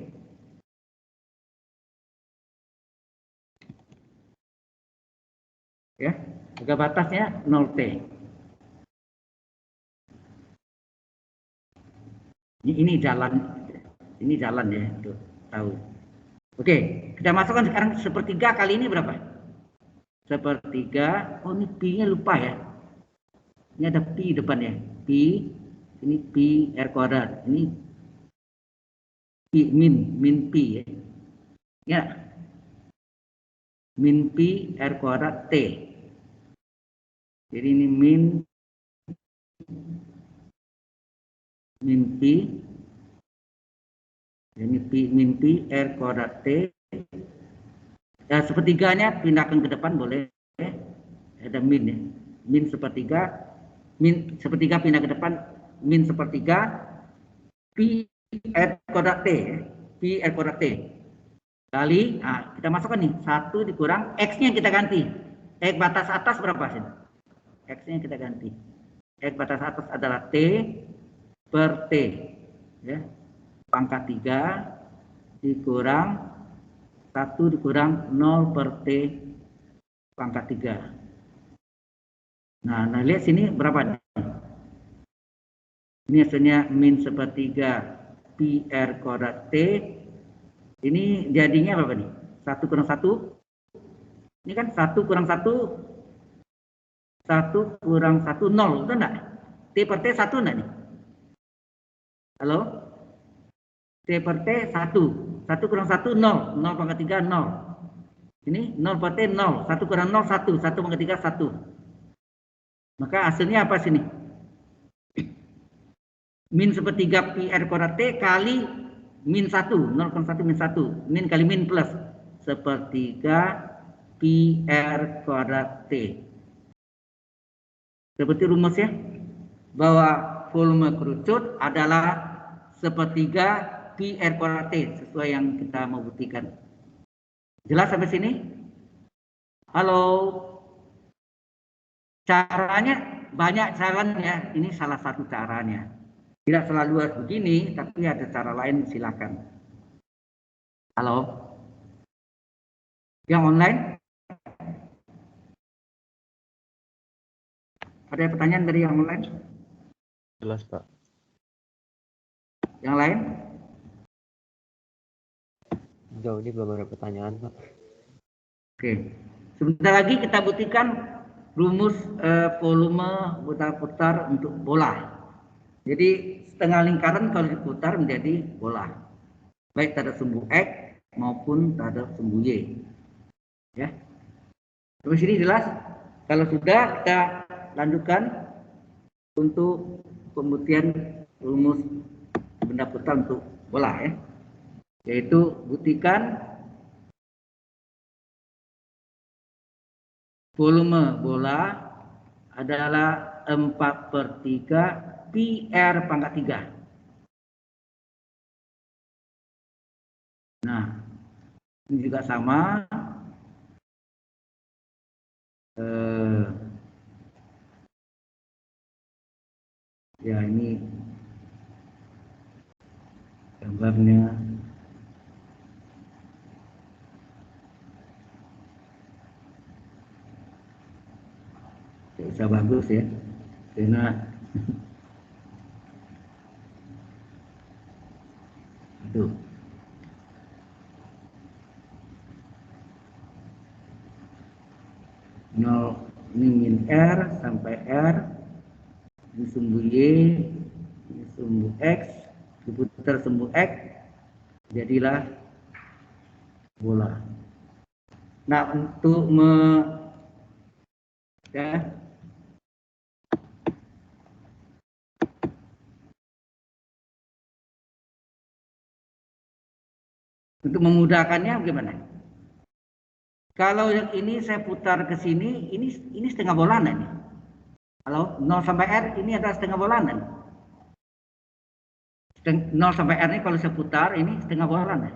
Ya, agak batasnya 0T. Ini jalan ya, untuk tahu. Oke, kita masukkan sekarang sepertiga kali ini berapa? Sepertiga. Oh, ini pi-nya lupa ya. Ini ada pi depannya. Pi, ini pi r kuadrat. Ini pi min pi ya. Ya. Min pi r kuadrat t. Jadi ini min pi, ini min pi r kuadrat t. Ya, sepertiganya pindahkan ke depan boleh. Ada min ya. Min sepertiga pindah ke depan, min sepertiga pi r kuadrat t ya. Pi r kuadrat t kali, kita masukkan nih 1 dikurang x-nya kita ganti. X batas atas berapa sih? X-nya kita ganti. X batas atas adalah t per t ya. Pangkat 3 dikurang 1 dikurang 0 per t pangkat 3. Nah, lihat sini berapa nih? Ini hasilnya min sepertiga pi r kuadrat t. Ini jadinya berapa nih? 1 kurang 1. Ini kan 1 kurang 1. 1 kurang 1, 0. Betul enggak? T per T 1 enggak nih? Halo? T per T 1. 1 kurang 1, 0. 0 pangkat 3, 0. Ini 0 per T, 0. 1 kurang 0, 1. 1 pangkat 3, 1. Maka hasilnya apa sini? Min sepertiga pi r kuadrat T kali min 1. 0,1 min 1. Min kali min plus. Sepertiga pi r kuadrat T. Seperti rumusnya, bahwa volume kerucut adalah sepertiga pi r kuadrat T, sesuai yang kita mau buktikan. Jelas sampai sini? Halo? Caranya banyak caranya, ini salah satu caranya. Tidak selalu harus begini, tapi ada cara lain, silakan. Halo? Yang online? Ada pertanyaan dari yang online? Jelas, Pak. Yang lain? Jauh ini belum ada pertanyaan, Pak. Oke. Sebentar lagi kita buktikan rumus volume putar-putar untuk bola. Jadi setengah lingkaran kalau diputar menjadi bola. Baik terhadap sumbu X maupun terhadap sumbu Y. Ya. Sampai sini jelas? Kalau sudah, kita lanjutkan untuk pembuktian rumus benda putar untuk bola ya. Yaitu buktikan volume bola adalah 4/3 pi r pangkat 3. Nah, ini juga sama. Ya, ini gambarnya. Tidak bisa bagus ya, karena itu. Nol ini min R sampai R, ini sumbu Y, ini sumbu X, diputar sumbu X, jadilah bola. Nah, untuk untuk memudahkannya bagaimana? Kalau yang ini saya putar ke sini, ini setengah bolanan nih. Kalau 0 sampai R ini adalah setengah bolanan. 0 sampai R ini kalau saya putar ini setengah bolanan.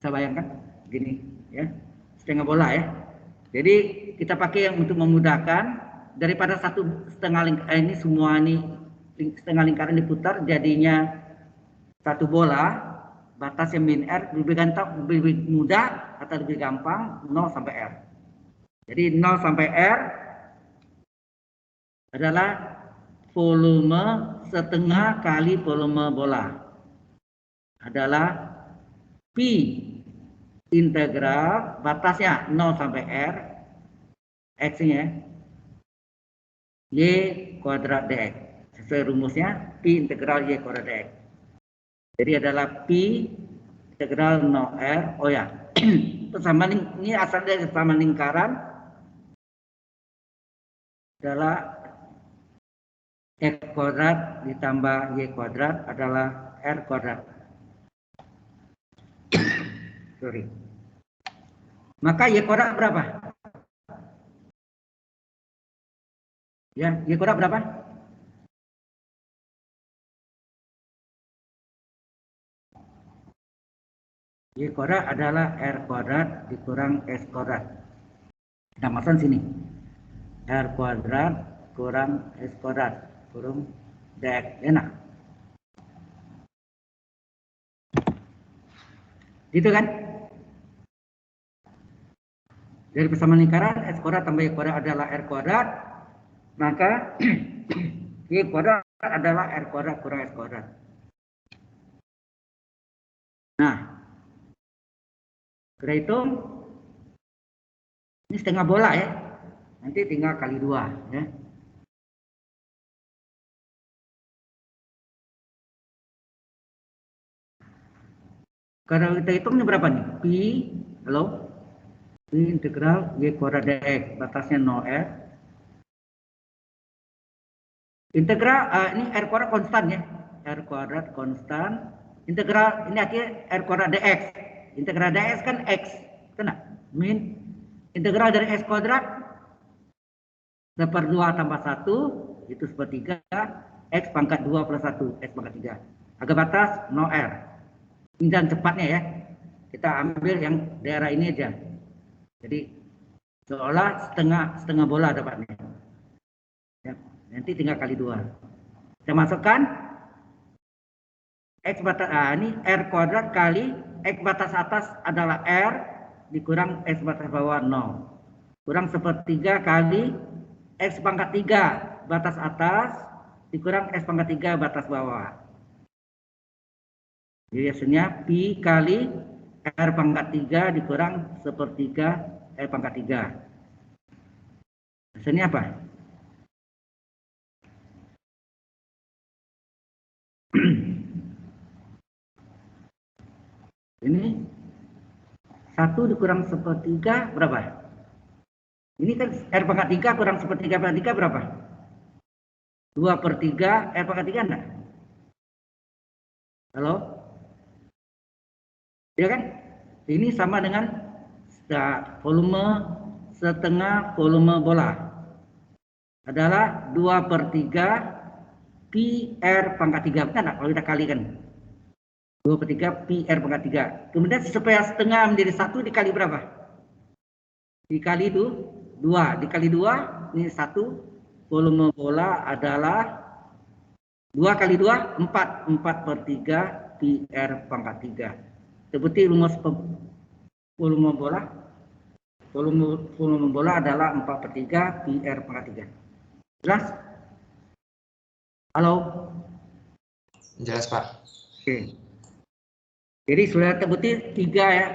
Bisa bayangkan gini ya, setengah bola ya. Jadi kita pakai yang untuk memudahkan, daripada satu setengah lingkaran ini semua ini setengah lingkaran diputar jadinya satu bola, batasnya min R, lebih mudah atau lebih gampang 0 sampai R. Jadi 0 sampai R adalah volume setengah kali volume bola. Adalah P integral batasnya 0 sampai R, X-nya Y kuadrat dx. Sesuai rumusnya P integral Y kuadrat dx. Jadi adalah P integral 0 R. Oh ya, ini asal dari persamaan lingkaran adalah X kuadrat ditambah Y kuadrat adalah R kuadrat. Sorry. Maka Y kuadrat berapa? Ya, Y kuadrat berapa? Y kuadrat adalah R kuadrat dikurang S kuadrat. Kita masukkan sini. R kuadrat kurang S kuadrat kurang dx. Enak. Gitu kan? Dari persamaan lingkaran S kuadrat tambah Y kuadrat adalah R kuadrat, maka Y kuadrat adalah R kuadrat kurang S kuadrat. Nah, kita hitung ini setengah bola ya, nanti tinggal kali 2 ya. Kalau kita hitung ini berapa nih? P, halo? P integral Y kuadrat dx, batasnya 0 R. Integral, ini R kuadrat konstan ya. R kuadrat konstan. Integral, ini artinya R kuadrat dx. Integral dx kan X. Kena? Min. Integral dari S kuadrat 1/2 tambah 1, itu 1/3. X pangkat 2 plus 1, X pangkat 3. Agak batas 0 R. Ini dan cepatnya ya. Kita ambil yang daerah ini aja. Jadi seolah setengah bola dapatnya. Ya, nanti tinggal kali 2. Kita masukkan X batas ini R kuadrat kali X batas atas adalah R dikurang X batas bawah 0. Kurang 1/3 kali X pangkat 3 batas atas dikurang X pangkat 3 batas bawah. Jadi hasilnya Pi kali R pangkat 3 dikurang 1/3 R pangkat 3. Hasilnya apa? Ini 1 dikurang 1/3 berapa? Ini kan R pangkat 3 kurang 1/3 pangkat 3 berapa? 2/3 R pangkat 3 enggak? Halo? Ya kan? Ini sama dengan volume setengah volume bola. Adalah 2/3 Pi R pangkat 3. Benar enggak kalau kita kalikan? 2/3 Pi R pangkat 3. Kemudian supaya setengah menjadi 1 dikali berapa? Dikali itu 2. Dikali 2, ini 1. Volume bola adalah 2 kali 2, 4. 4/3 Pi R pangkat 3. Seperti rumus volume bola. Volume bola adalah 4/3 Pi R pangkat 3. Jelas? Halo? Jelas, Pak. Oke. Jadi sudah terbukti 3 ya.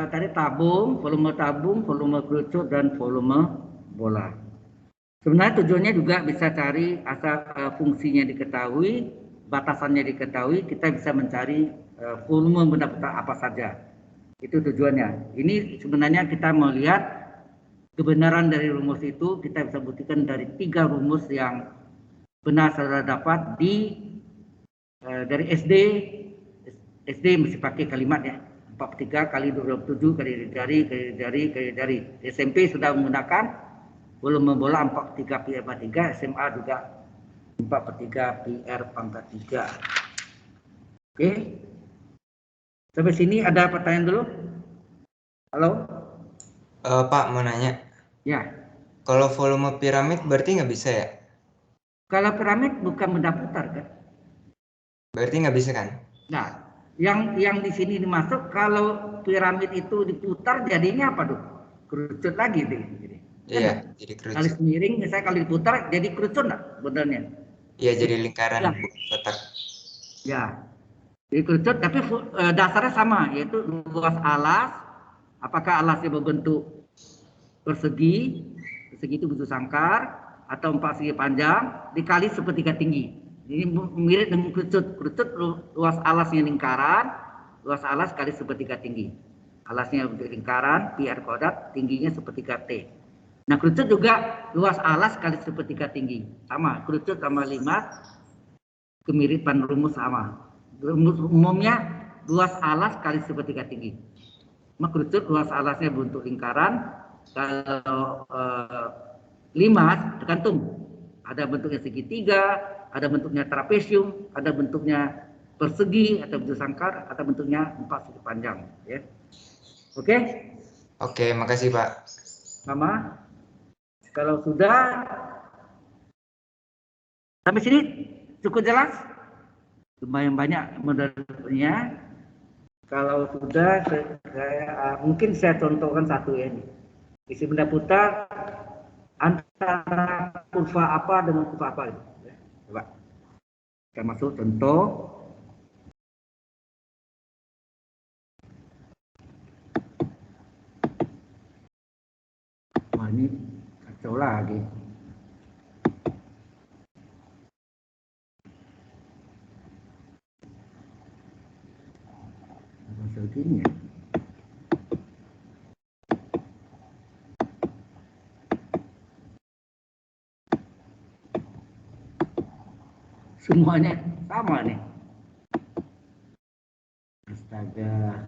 Tadi tabung, volume kerucut, dan volume bola. Sebenarnya tujuannya juga bisa cari asal fungsinya diketahui, batasannya diketahui, kita bisa mencari volume benda putar apa saja. Itu tujuannya. Ini sebenarnya kita melihat kebenaran dari rumus itu, kita bisa buktikan dari 3 rumus yang benar saudara dapat dari SD mesti pakai kalimat ya, 4/3 kali 27 kali dari. SMP sudah menggunakan volume bola 4/3 Pi R pangkat 3, SMA juga 4/3 Pi R pangkat 3. Oke. Sampai sini ada pertanyaan dulu? Halo? Pak, mau nanya. Ya. Kalau volume piramid berarti nggak bisa ya? Kalau piramid bukan benda putar kan? Berarti nggak bisa kan? Nah, yang di sini dimasuk kalau piramid itu diputar jadinya apa tuh? Kerucut lagi deh. Kan Iya, enggak? jadi Alis kerucut. miring misalnya kalau diputar jadi kerucut enggak benarnya? Iya, jadi lingkaran Ya, kotak. ya. Jadi kerucut tapi dasarnya sama yaitu luas alas. Apakah alasnya berbentuk persegi, persegi itu bentuk sangkar atau empat segi panjang dikali sepertiga tinggi. Ini mirip dengan kerucut. Kerucut luas alasnya lingkaran, luas alas kali sepertiga tinggi. Alasnya bentuk lingkaran, pi r kuadrat, tingginya sepertiga t. Nah, kerucut juga luas alas kali sepertiga tinggi. Sama, kerucut tambah limas, kemiripan rumus sama. Rumus umumnya luas alas kali sepertiga tinggi. Kerucut luas alasnya bentuk lingkaran. Kalau limas tergantung. Ada bentuknya segitiga, ada bentuknya trapesium, ada bentuknya persegi atau bentuk sangkar, atau bentuknya empat segi panjang. Ya. Oke? Oke, makasih Pak. Sama. Kalau sudah sampai sini cukup jelas? Lumayan banyak modelnya. Kalau sudah, mungkin saya contohkan satu ya. Isi benda putar antara kurva apa dengan kurva apa. Coba kita masuk contoh. Wah, ini kacau lagi. Masuk gini ya. Semuanya sama nih. Astaga.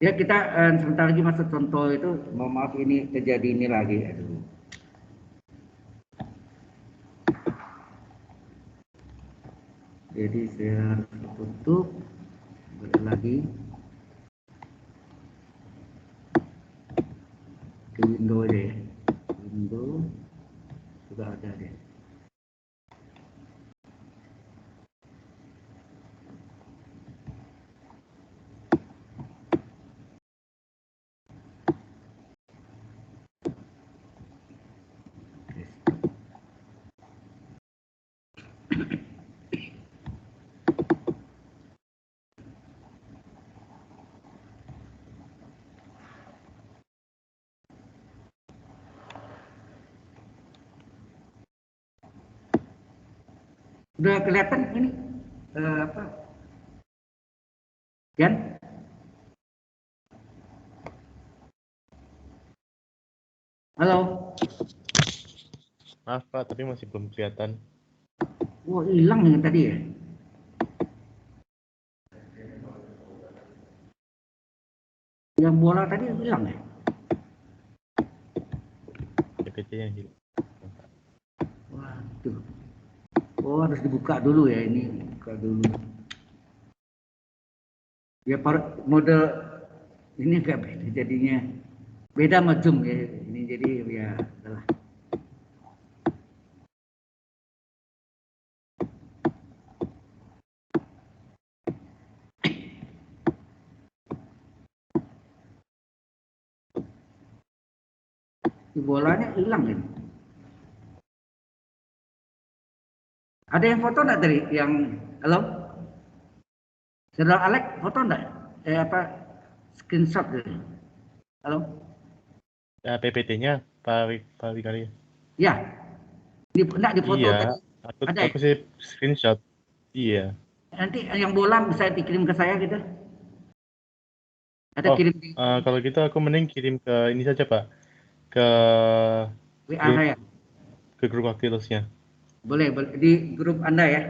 Ya kita sebentar lagi masuk contoh itu. Mohon maaf ini terjadi ini lagi. Aduh. Jadi saya tutup. Balik lagi ke window aja ya. Window sudah ada deh. Udah kelihatan ini apa? Jan? Halo? Maaf Pak, tapi masih belum kelihatan. Wah, hilang yang tadi ya? Yang bola tadi hilang ya? PPT yang hilang. Waduh. Oh, harus dibuka dulu ya ini. Buka dulu. Ya model ini agak beda jadinya. Beda sama Zoom ya. Ini jadi ya adalah. Bolanya hilang ini. Ada yang foto enggak tadi? Yang halo? Saudara Alex foto enggak? Apa screenshot gitu. Halo? Ya, PPT-nya Pak Wikari. Ya. Enggak di foto Iya, tadi. Ada aku sih screenshot. Iya. Nanti yang bola bisa dikirim ke saya gitu. Atau kirim di Kalau gitu aku mending kirim ke ini saja Pak. Ke WA grup, saya. ke grup Actilusnya. Boleh di grup Anda ya.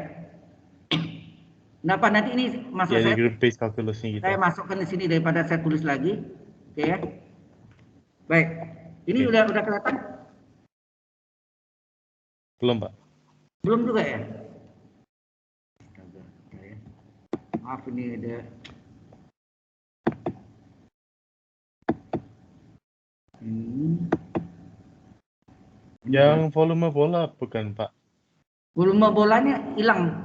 Kenapa nanti ini masuk Ya, di saya? grup base calculusnya gitu. Saya masukkan di sini daripada saya tulis lagi. Oke ya. Baik. Ini Oke. udah kelihatan? Belum, Pak. Belum juga ya? Astaga, ya. Maaf ini ada ini. Yang volume bola bukan, Pak. Volume bolanya hilang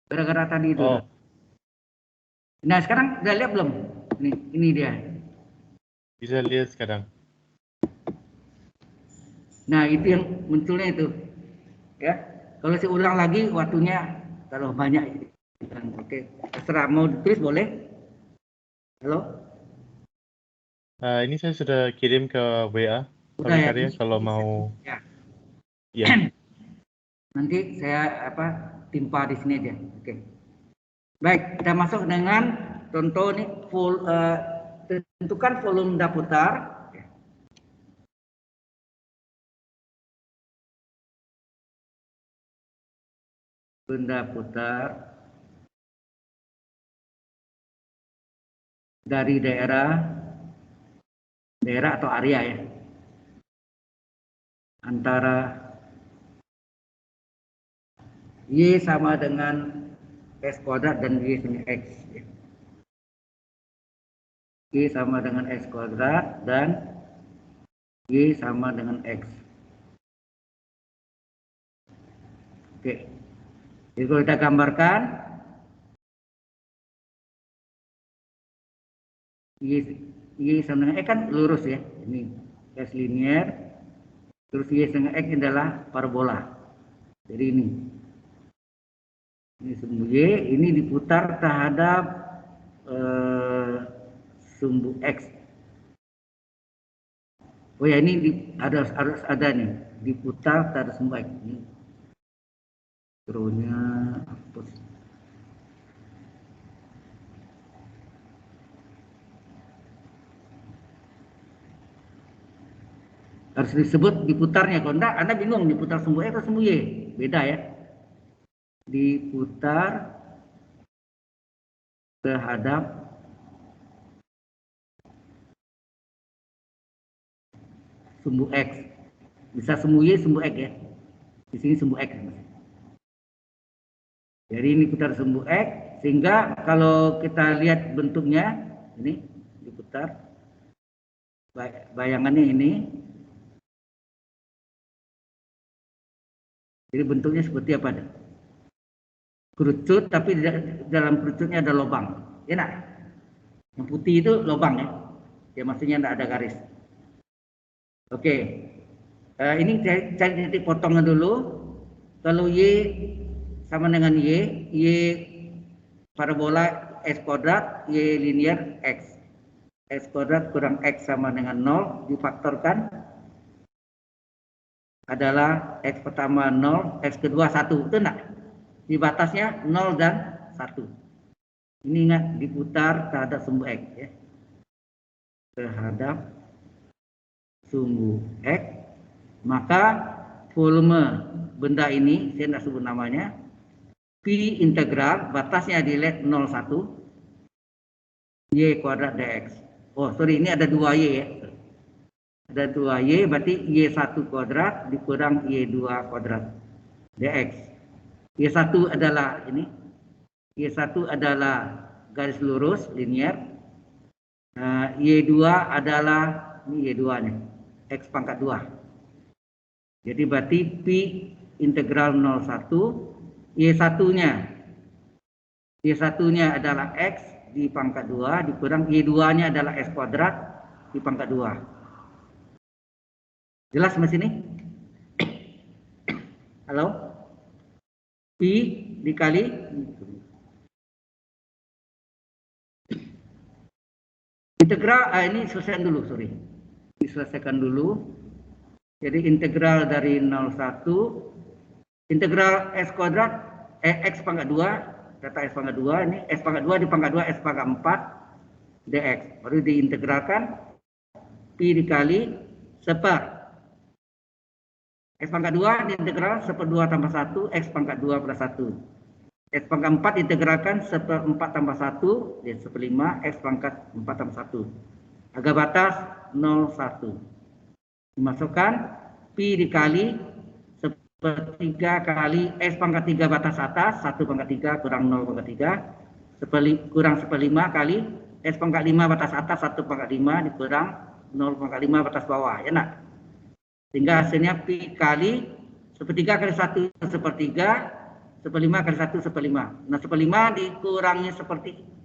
gara-gara tadi itu. Oh, Nah sekarang udah lihat belum? Ini dia. bisa lihat sekarang. Nah itu yang munculnya itu, ya. Kalau saya ulang lagi waktunya kalau banyak. Oke, terserah mau ditulis boleh. Halo? Ini saya sudah kirim ke WA Pak Udah ya. Karya kalau mau. Ya. Ya. Nanti saya timpa di sini aja. Oke. Baik, kita masuk dengan contoh nih tentukan volume benda putar. Benda putar dari daerah atau area ya. Antara Y sama dengan S kuadrat dan Y sama X. Y sama dengan S kuadrat dan Y sama dengan X. Oke. Jadi kalau kita gambarkan Y sama dengan X kan lurus ya. Ini S linear. Terus Y sama X adalah parabola. Jadi ini sumbu Y, ini diputar terhadap sumbu X. Oh ya ini harus ada nih, diputar terhadap sumbu X. Ini Terusnya hapus. Harus disebut diputarnya, kalau enggak Anda bingung diputar sumbu X atau sumbu Y, beda ya. Diputar terhadap sumbu X, bisa sumbu Y, sumbu X ya. Di sini sumbu X. Jadi ini putar sumbu X, sehingga kalau kita lihat bentuknya ini diputar, bayangannya ini. Jadi bentuknya seperti apa? Kerucut, tapi di dalam kerucutnya ada lubang. Ya nak? Yang putih itu lubang ya. Ya maksudnya tidak ada garis. Oke. Ini cari titik potongnya dulu. Kalau Y sama dengan Y parabola S kuadrat, Y linear X. X kuadrat kurang X sama dengan 0, difaktorkan adalah X pertama 0, X kedua 1, itu enggak? Di batasnya 0 dan 1. Ini ingat, diputar terhadap sumbu X ya. Terhadap sumbu X, maka volume benda ini, saya tidak sebut namanya, P integral, batasnya di LED 01, Y kuadrat dx. Oh sorry, ini ada 2Y ya. Ada 2Y, berarti Y1 kuadrat dikurang Y2 kuadrat dx. Y1 adalah ini. Y1 adalah garis lurus, linear. Y2 adalah, ini Y2 nih, X pangkat 2. Jadi berarti P integral 01, Y1-nya adalah X di pangkat 2, dikurang Y2-nya adalah S kuadrat di pangkat 2. Jelas sampai sini? Halo? P dikali integral, ini selesaikan dulu, sorry. Diselesaikan dulu. Jadi integral dari 01, integral S kuadrat, X pangkat 2, data S pangkat 2, ini S pangkat 2 di pangkat 2, S pangkat 4, dx. Baru diintegralkan, P dikali seper. X pangkat 2 diintegral seper 2 tambah 1, X pangkat 2 plus 1. X pangkat 4 integralkan seper 4 tambah 1, dia seper 5, X pangkat 4 tambah 1. Harga batas 0, 1. Dimasukkan, P dikali sepertiga kali S pangkat 3 batas atas, 1 pangkat 3 kurang 0 pangkat 3, kurang 1/5 kali S pangkat 5 batas atas, 1 pangkat 5 dikurang 0 pangkat 5 batas bawah, ya nak? Sehingga hasilnya Pi kali sepertiga kali 1 sepertiga, 1/5 kali 1 1/5. Nah, 1/5 dikurangi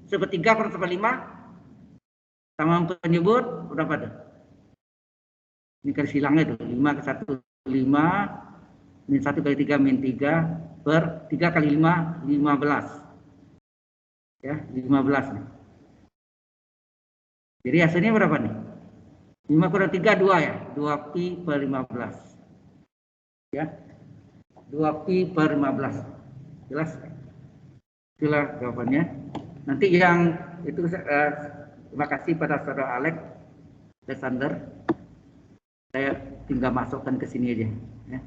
sepertiga kurang 1/5 sama penyebut berapa tuh? Ini kali silangnya itu 5 ke 1 5 min 1 kali 3 min 3 per 3 kali 5 15. Ya, 15 nih. Jadi hasilnya berapa nih? 5 kurang 3 2 ya. 2 pi per 15. Ya. 2 pi per 15. Jelas? Itulah jawabannya. Nanti yang itu terima kasih pada saudara Alex Alexander. Saya tinggal masukkan ke sini aja. Ya.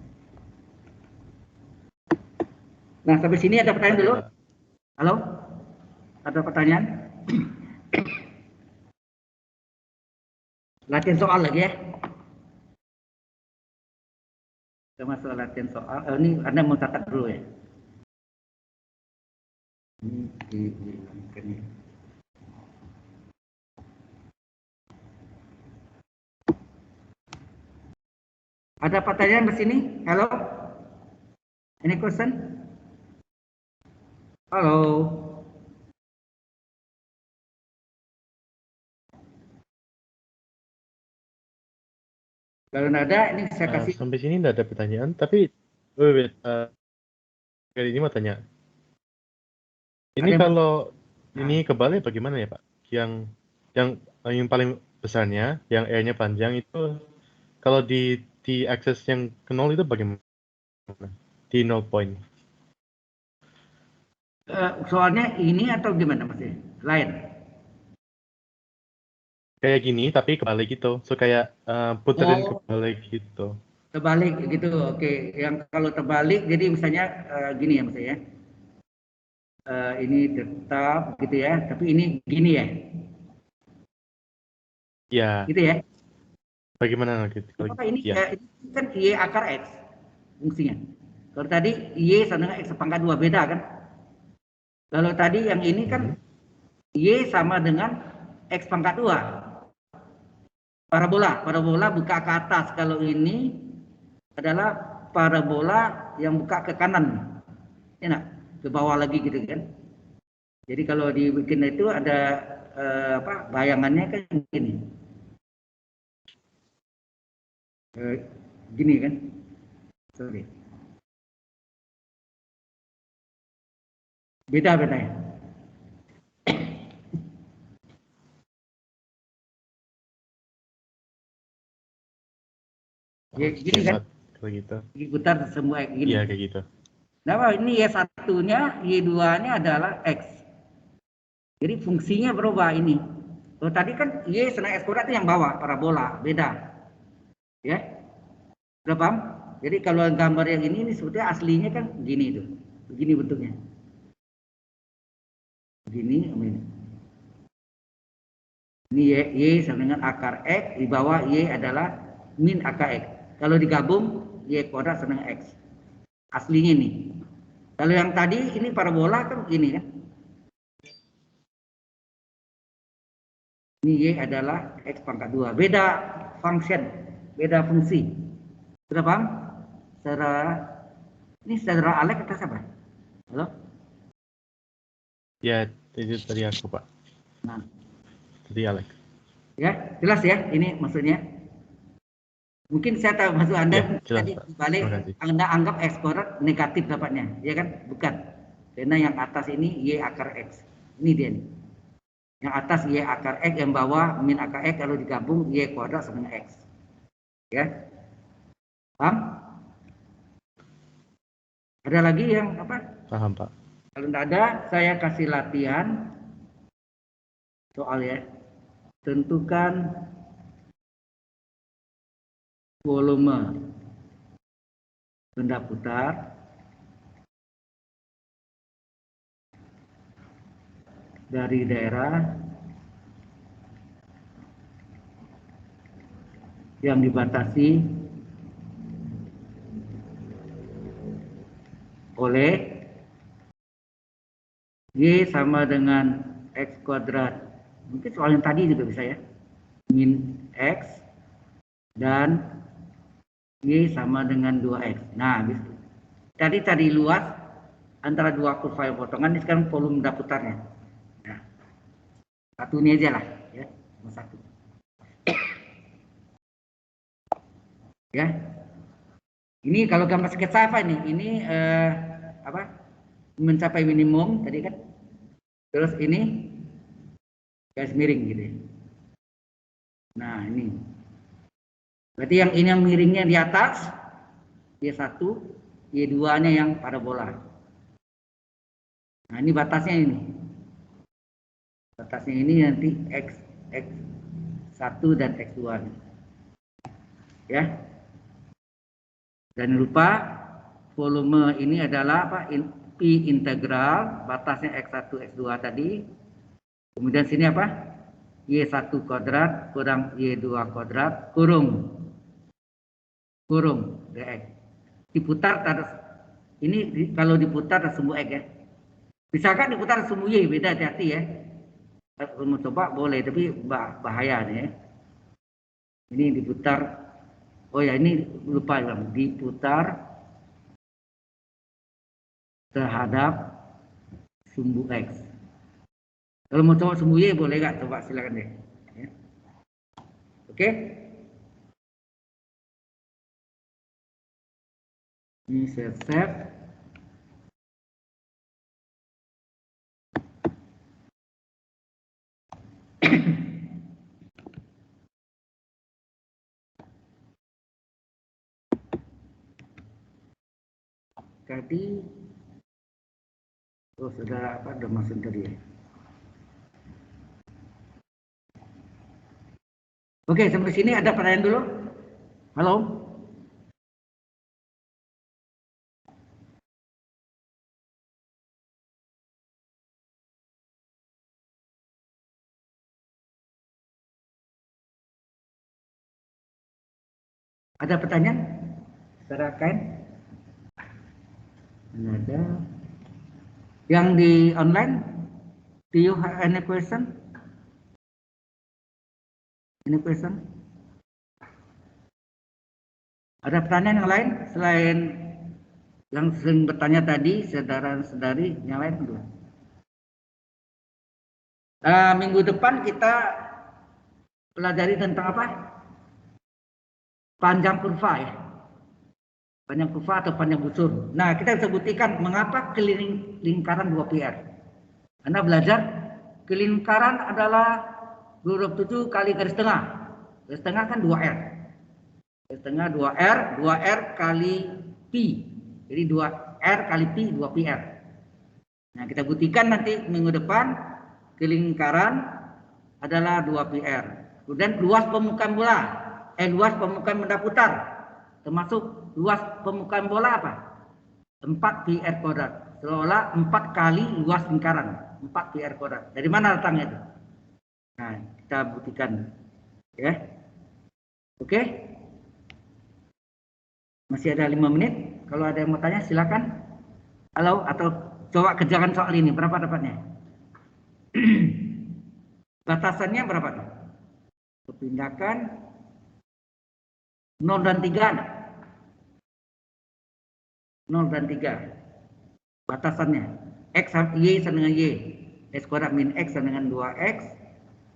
Nah, sampai sini ada pertanyaan dulu? Halo? Ada pertanyaan? Latihan soal lagi ya? Kita masuk latihan soal. Ini Anda mau catat dulu ya? Ini. Ada pertanyaan di sini? Halo? Any question? Halo? Kalau nggak ada, ini saya kasih. Sampai sini nggak ada pertanyaan, tapi wait, kali ini mau tanya. Ini kalau ini kebalik bagaimana ya Pak? Yang paling besarnya, yang R-nya panjang itu kalau di akses yang ke 0 itu bagaimana? Di 0 point. Soalnya ini atau gimana maksudnya? Lain? Kayak gini tapi kebalik gitu. So kayak puterin kebalik gitu. Terbalik gitu, oke. Yang kalau terbalik, jadi misalnya gini ya maksudnya. Ini tetap gitu ya, tapi ini gini ya. Ya. Gitu ya. Bagaimana gitu? Ini kan Y akar X fungsinya. Kalau tadi Y sama dengan X pangkat 2 beda kan? Kalau tadi yang ini kan Y sama dengan X pangkat 2. Parabola buka ke atas. Kalau ini adalah parabola yang buka ke kanan. Enak, ke bawah lagi gitu kan. Jadi kalau dibikin itu ada bayangannya kan gini. Gini kan. Sorry. Beda ya. Ya, gini kan? Kayak gitu. Diputar semua gini. Iya kayak gitu. Nah, ini Y1-nya, Y2-nya adalah X. Jadi fungsinya berubah ini. Kalau tadi kan Y senang X kuadrat itu yang bawah, parabola, beda. Ya. Sudah paham? Jadi kalau gambar yang ini sebetulnya aslinya kan gini itu. Begini bentuknya. Begini, ini. Ini Y sama dengan akar X, di bawah Y adalah min akar X. Kalau digabung, Y kuadrat sama dengan X. Aslinya nih. Kalau yang tadi ini parabola kan gini kan. Ini Y adalah X pangkat 2. Beda function, beda fungsi. Sudah paham? Ini saudara Alex atau siapa? Halo? Ya, itu tadi aku Pak. Nah. Tadi Alex. Ya, jelas ya ini maksudnya. Mungkin saya tahu maksud Anda ya, jelas, tadi balik Anda anggap X kuadrat negatif dapatnya, ya kan? Bukan. Karena yang atas ini Y akar X. Ini dia nih. Yang atas Y akar X, yang bawah min akar X, kalau digabung Y kuadrat sama dengan X. Ya. Paham? Ada lagi yang apa? Paham Pak. Kalau tidak ada, saya kasih latihan soal ya. Tentukan volume benda putar dari daerah yang dibatasi oleh Y sama dengan X kuadrat. Mungkin soal yang tadi juga bisa ya. Min X dan Y sama dengan 2X. Nah, tadi cari luas antara dua kurva yang potongan, ini sekarang volume benda putarnya. Nah, satu ini aja lah, ya, cuma satu. Ya, ini kalau gambar sketsa apa ini apa? Mencapai minimum tadi kan. Terus ini garis miring gitu ya. Nah, ini. Berarti yang ini yang miringnya di atas, Y1, Y2-nya yang parabola. Nah, ini batasnya ini. Batasnya ini nanti X1 dan X2. Ya. Dan lupa volume ini adalah apa? Pi integral, batasnya X1, X2 tadi. Kemudian sini apa? Y1 kuadrat kurang Y2 kuadrat kurung dx. Diputar terus. Ini kalau diputar sumbu X ya. Misalkan diputar sumbu Y, beda hati-hati ya. Kalau mau coba boleh, tapi bahaya nih ya. Ini diputar. Oh ya, ini lupa bilang. Diputar terhadap sumbu X. Kalau mau coba sumbu Y boleh nggak? Coba silakan deh. Ya. Oke. Ini saya save. Tadi, oh saudara apa udah masuk tadi ya? Oke, sampai sini ada pertanyaan dulu. Halo? Ada pertanyaan? Saudara Kain? Ada. Yang di online? Do you have any question? Any question? Ada pertanyaan yang lain selain yang sering bertanya tadi, saudara-saudari yang lain dulu? Minggu depan kita pelajari tentang apa? Panjang kurva ya. Panjang kurva atau panjang busur. Nah, kita bisa buktikan mengapa keliling lingkaran 2πr. Anda belajar kelingkaran adalah 27 kali garis tengah. Garis tengah kan 2R. Garis tengah 2R kali pi. Jadi 2R kali pi 2πr. Nah, kita buktikan nanti minggu depan kelingkaran adalah 2πr. Kemudian luas permukaan bola, luas permukaan benda putar, termasuk luas permukaan bola apa? 4πr kuadrat. Seolah 4 kali luas lingkaran, 4πr kuadrat. Dari mana datangnya itu? Nah, kita buktikan, ya. Oke? Masih ada 5 menit. Kalau ada yang mau tanya, silakan. Halo, atau coba kerjakan soal ini. Berapa dapatnya? Batasannya berapa tuh? Kepindahkan 0 dan 3 ada? 0 dan 3. Batasannya X Y sama dengan Y. X kuadrat min X sama dengan 2X.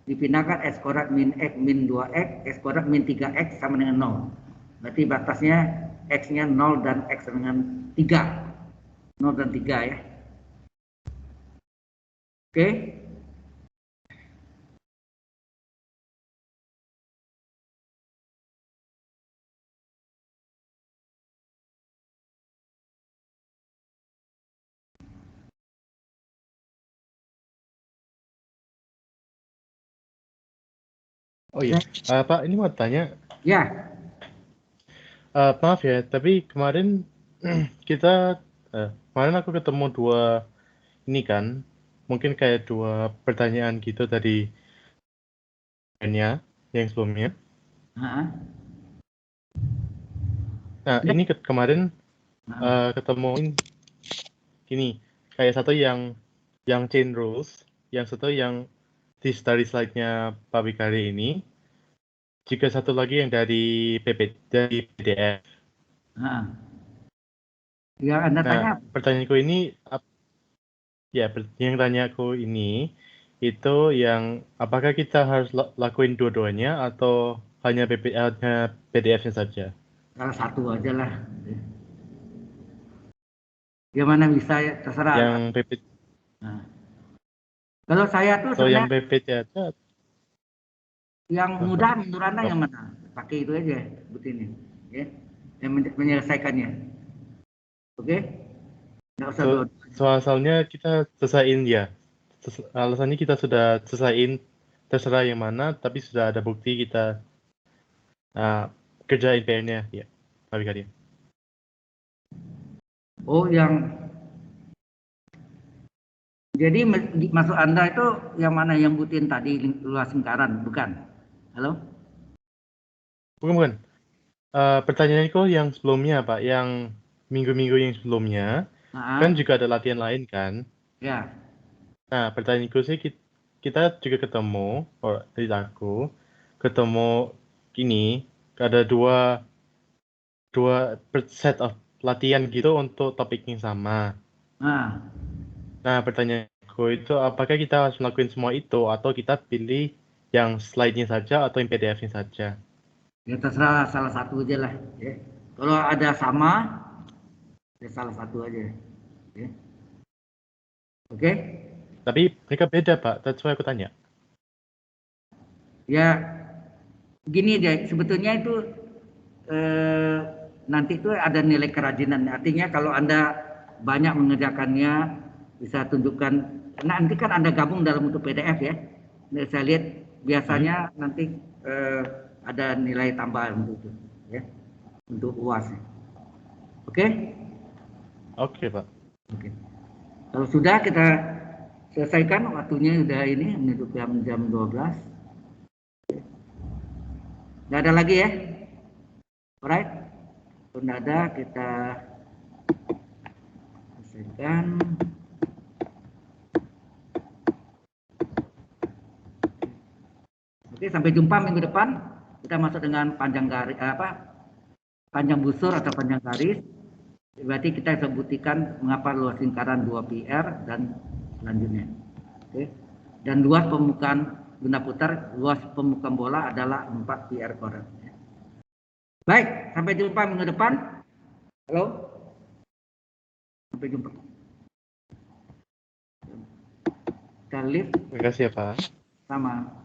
Dipindahkan X kuadrat min X min 2X. X kuadrat min 3X sama dengan 0. Berarti batasnya X-nya 0 dan X sama dengan 3. 0 dan 3 ya. Oke. Oh iya, Pak, ini mau tanya. Ya. Maaf ya, tapi kemarin kemarin aku ketemu dua ini kan, mungkin kayak dua pertanyaan gitu tadi yang sebelumnya. Nah, ini kemarin ketemuin ini kayak satu yang chain rules, yang satu yang dari slide-nya Pak Wikari ini, jika satu lagi yang dari PDF. Nah, yang Anda tanya, Nah, pertanyaanku ini, yang tanyaku ini itu yang apakah kita harus lakuin dua-duanya atau hanya PDF-nya saja? salah satu aja lah. Yang mana bisa ya, terserah. Yang PPT Nah, kalau saya tuh atau yang sebenarnya PPT aja? yang mudah menurut Anda yang mana? Pakai itu aja, seperti ini. Ya. Yang menyelesaikannya. Oke? Nggak usah dua. Soalnya kita selesaiin ya. Alasannya kita sudah selesaiin terserah yang mana, tapi sudah ada bukti kita kerjain PR-nya ya, Pak Wikari. Oh, yang jadi maksud Anda itu yang mana yang buktiin tadi luas lingkaran, bukan? Halo? Bukan. Pertanyaanku yang sebelumnya, Pak, yang minggu-minggu yang sebelumnya, kan juga ada latihan lain kan? Ya. Nah, pertanyaanku sih kita juga ketemu, dari aku, ketemu gini, ada dua set of latihan gitu untuk topik yang sama. Nah, pertanyaanku itu apakah kita harus melakukan semua itu atau kita pilih yang slide-nya saja atau yang PDF-nya saja? Ya terserah salah satu aja lah. Ya. Kalau ada sama, ya salah satu aja. Ya. Oke? Tapi mereka beda, Pak. That's why aku tanya. Ya, gini deh. Sebetulnya itu nanti itu ada nilai kerajinan. Artinya kalau Anda banyak mengerjakannya, bisa tunjukkan. Nanti kan Anda gabung dalam bentuk PDF ya. Nah, saya lihat biasanya nanti ada nilai tambahan untuk itu, ya, untuk UAS. Oke? Oke, Pak. Oke. Kalau sudah kita selesaikan, waktunya sudah ini menuju jam 12. Tidak ada lagi ya? Alright? Kalau tidak ada, kita selesaikan. Oke, sampai jumpa minggu depan. Kita masuk dengan panjang garis panjang busur atau panjang garis. Berarti kita bisa buktikan mengapa luas lingkaran 2 PR dan selanjutnya. Oke. Dan luas permukaan benda putar, luas permukaan bola adalah 4 PR kuadrat. Baik, sampai jumpa minggu depan. Halo. Sampai jumpa. Kita lift. Terima kasih ya, Pak. Sama.